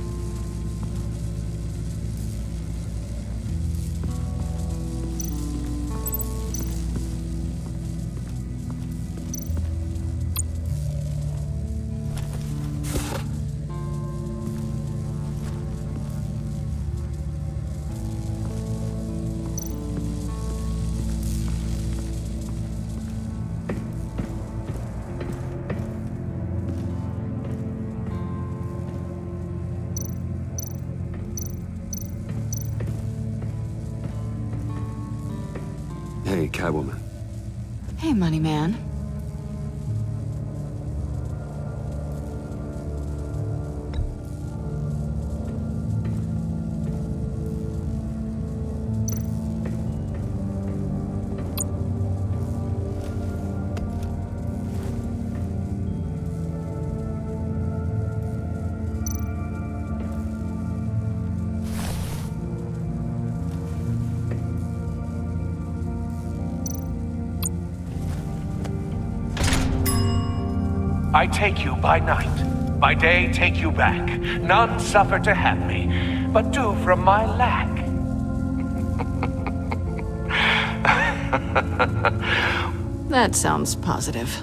Hey, Catwoman. Hey, money man. I take you by night, by day take you back. None suffer to have me, but do from my lack. That sounds positive.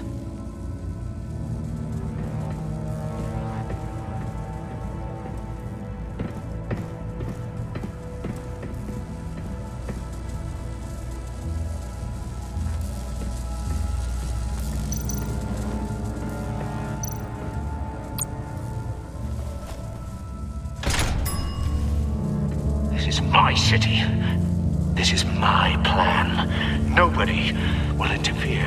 This is my city. This is my plan. Nobody will interfere.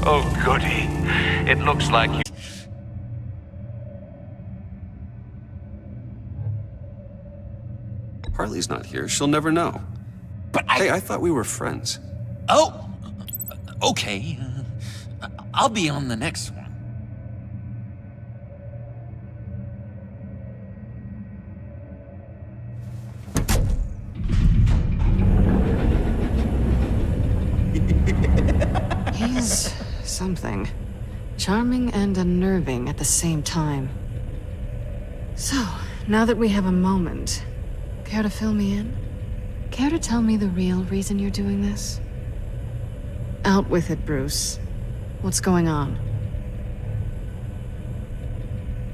Oh, goody. It looks like you... Harley's not here. She'll never know. But Hey, I thought we were friends. Oh, okay. I'll be on the next one. He's something. Charming and unnerving at the same time. So, now that we have a moment, care to fill me in? Care to tell me the real reason you're doing this? Out with it, Bruce. What's going on?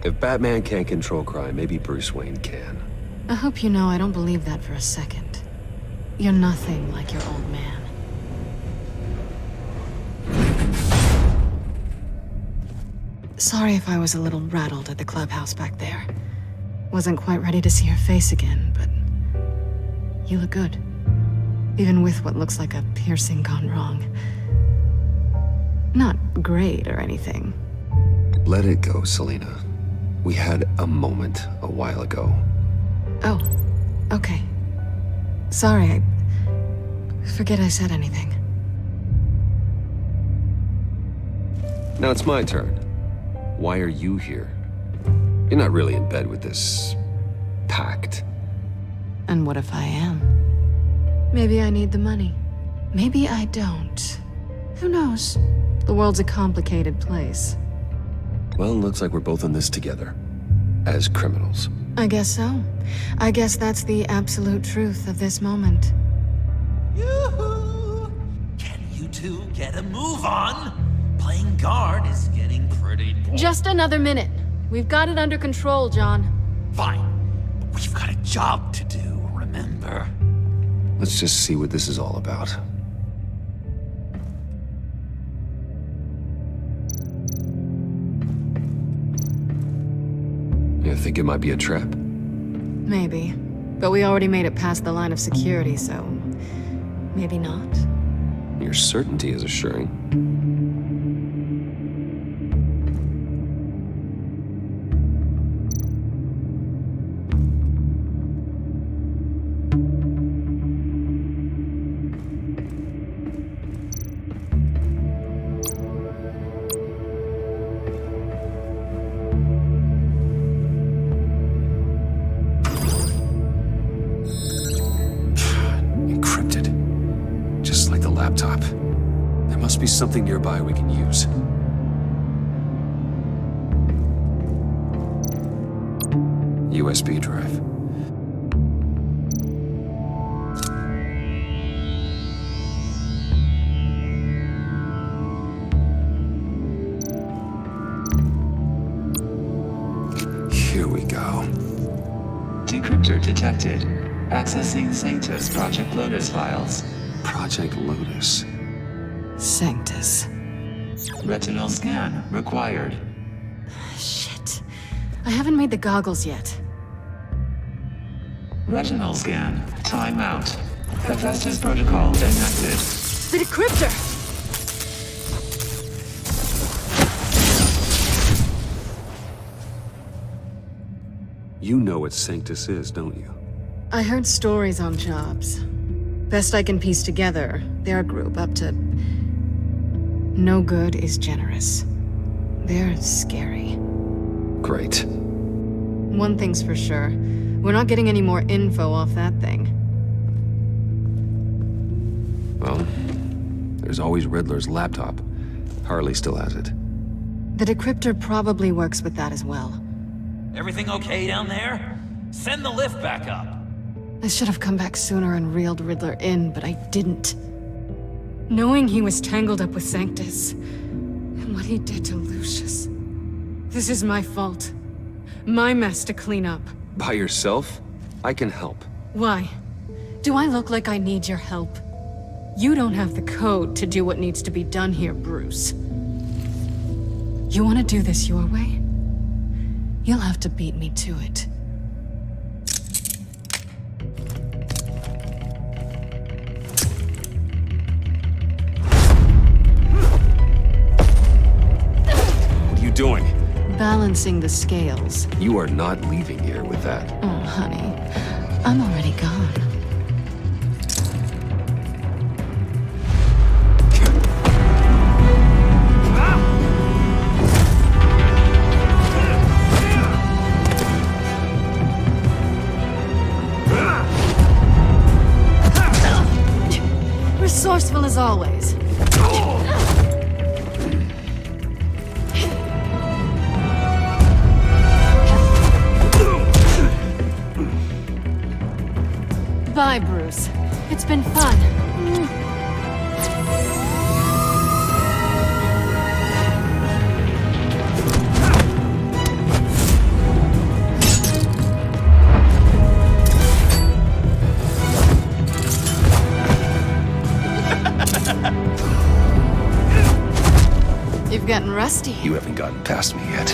If Batman can't control crime, maybe Bruce Wayne can. I hope you know I don't believe that for a second. You're nothing like your old man. Sorry if I was a little rattled at the clubhouse back there. Wasn't quite ready to see your face again, but you look good. Even with what looks like a piercing gone wrong. Not great or anything. Let it go, Selina. We had a moment a while ago. Oh, okay. Sorry, I forget I said anything. Now it's my turn. Why are you here? You're not really in bed with this pact. And what if I am? Maybe I need the money. Maybe I don't. Who knows? The world's a complicated place. Well, looks like we're both in this together. As criminals. I guess so. I guess that's the absolute truth of this moment. Yoo-hoo! Can you two get a move on? Playing guard is getting pretty boring. Just another minute. We've got it under control, John. Fine. But we've got a job to do, remember? Let's just see what this is all about. You think it might be a trap? Maybe. But we already made it past the line of security, so maybe not. Your certainty is assuring. Something nearby we can use. USB drive. Here we go. Decryptor detected. Accessing Sanctus Project Lotus files. Project Lotus. Sanctus. Retinal scan required. Shit. I haven't made the goggles yet. Retinal scan. Timeout. Hephaestus protocol enacted. The decryptor! You know what Sanctus is, don't you? I heard stories on jobs. Best I can piece together, they're a group up to... No good is generous. They're scary. Great. One thing's for sure. We're not getting any more info off that thing. Well, there's always Riddler's laptop. Harley still has it. The decryptor probably works with that as well. Everything okay down there? Send the lift back up. I should have come back sooner and reeled Riddler in, but I didn't. Knowing he was tangled up with Sanctus, and what he did to Lucius. This is my fault. My mess to clean up. By yourself? I can help. Why? Do I look like I need your help? You don't have the code to do what needs to be done here, Bruce. You want to do this your way? You'll have to beat me to it. What are you doing? Balancing the scales. You are not leaving here with that. Oh, honey. I'm already gone. Resourceful as always. Bye, Bruce. It's been fun. You've gotten rusty. You haven't gotten past me yet.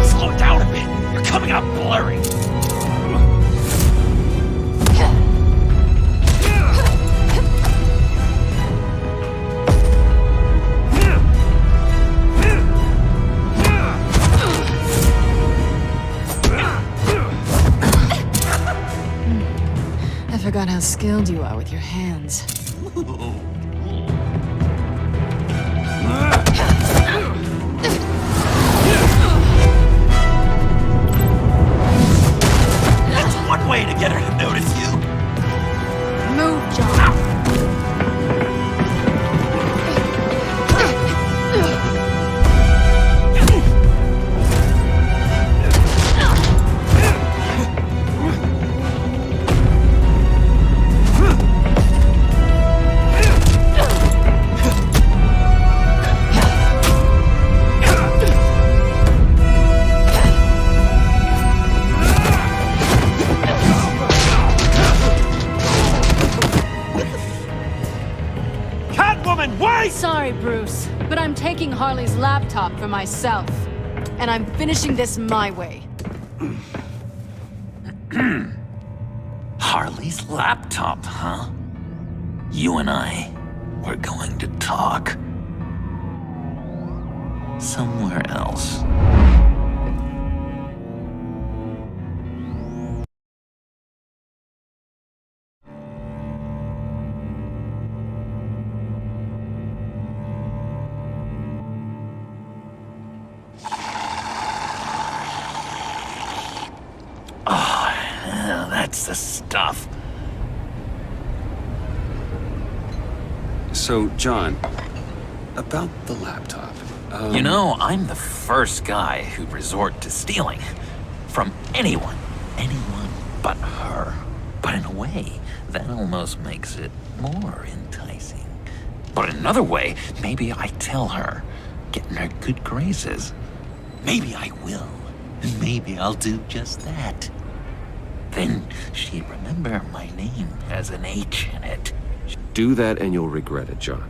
Slow down a bit. You're coming out blurry. I forgot how skilled you are with your hands. That's one way to get her to notice you. Move, John. Sorry, Bruce, but I'm taking Harley's laptop for myself. And I'm finishing this my way. Harley's laptop, huh? You and I, we're going to talk. Somewhere else. That's the stuff. So, John, about the laptop. You know, I'm the first guy who'd resort to stealing. From anyone but her. But in a way, that almost makes it more enticing. But in another way, maybe I tell her, get in her good graces. Maybe I will. And maybe I'll do just that. then she'd remember my name has an H in it. Do that and you'll regret it, John.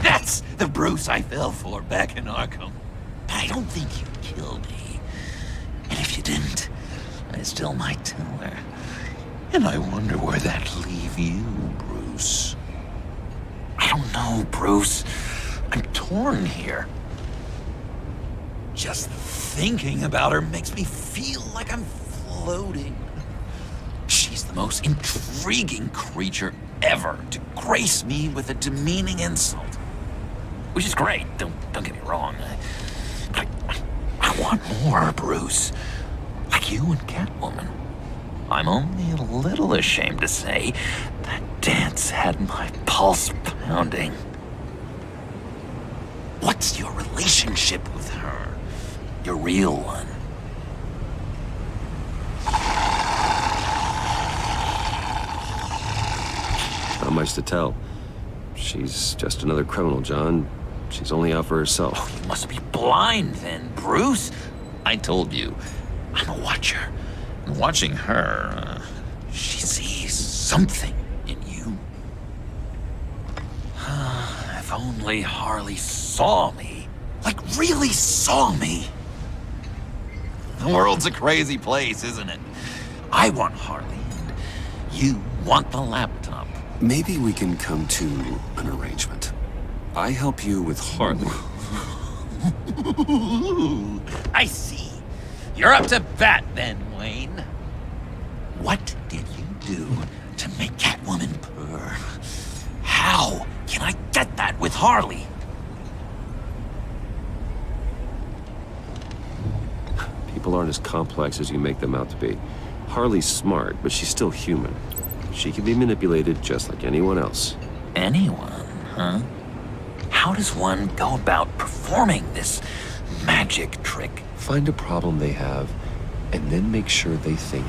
That's the Bruce I fell for back in Arkham. I don't think you killed me. And if you didn't, I still might tell her. And I wonder where that'd leave you, Bruce. I don't know, Bruce. I'm torn here. Just thinking about her makes me feel like I'm floating. She's the most intriguing creature ever to grace me with a demeaning insult. Which is great, don't get me wrong. I want more, Bruce. Like you and Catwoman. I'm only a little ashamed to say that dance had my pulse pounding. What's your relationship with her? Your real one? Not much to tell. She's just another criminal, John. She's only out for herself. You must be blind then, Bruce. I told you, I'm a watcher. And watching her, she sees something in you. If only Harley saw me. Like, really saw me. The world's a crazy place, isn't it? I want Harley, and you want the laptop. Maybe we can come to an arrangement. I help you with Harley. I see. You're up to bat then, Wayne. What did you do to make Catwoman purr? How can I get that with Harley? People aren't as complex as you make them out to be. Harley's smart, but she's still human. She can be manipulated just like anyone else. Anyone, huh? How does one go about performing this magic trick? Find a problem they have, and then make sure they think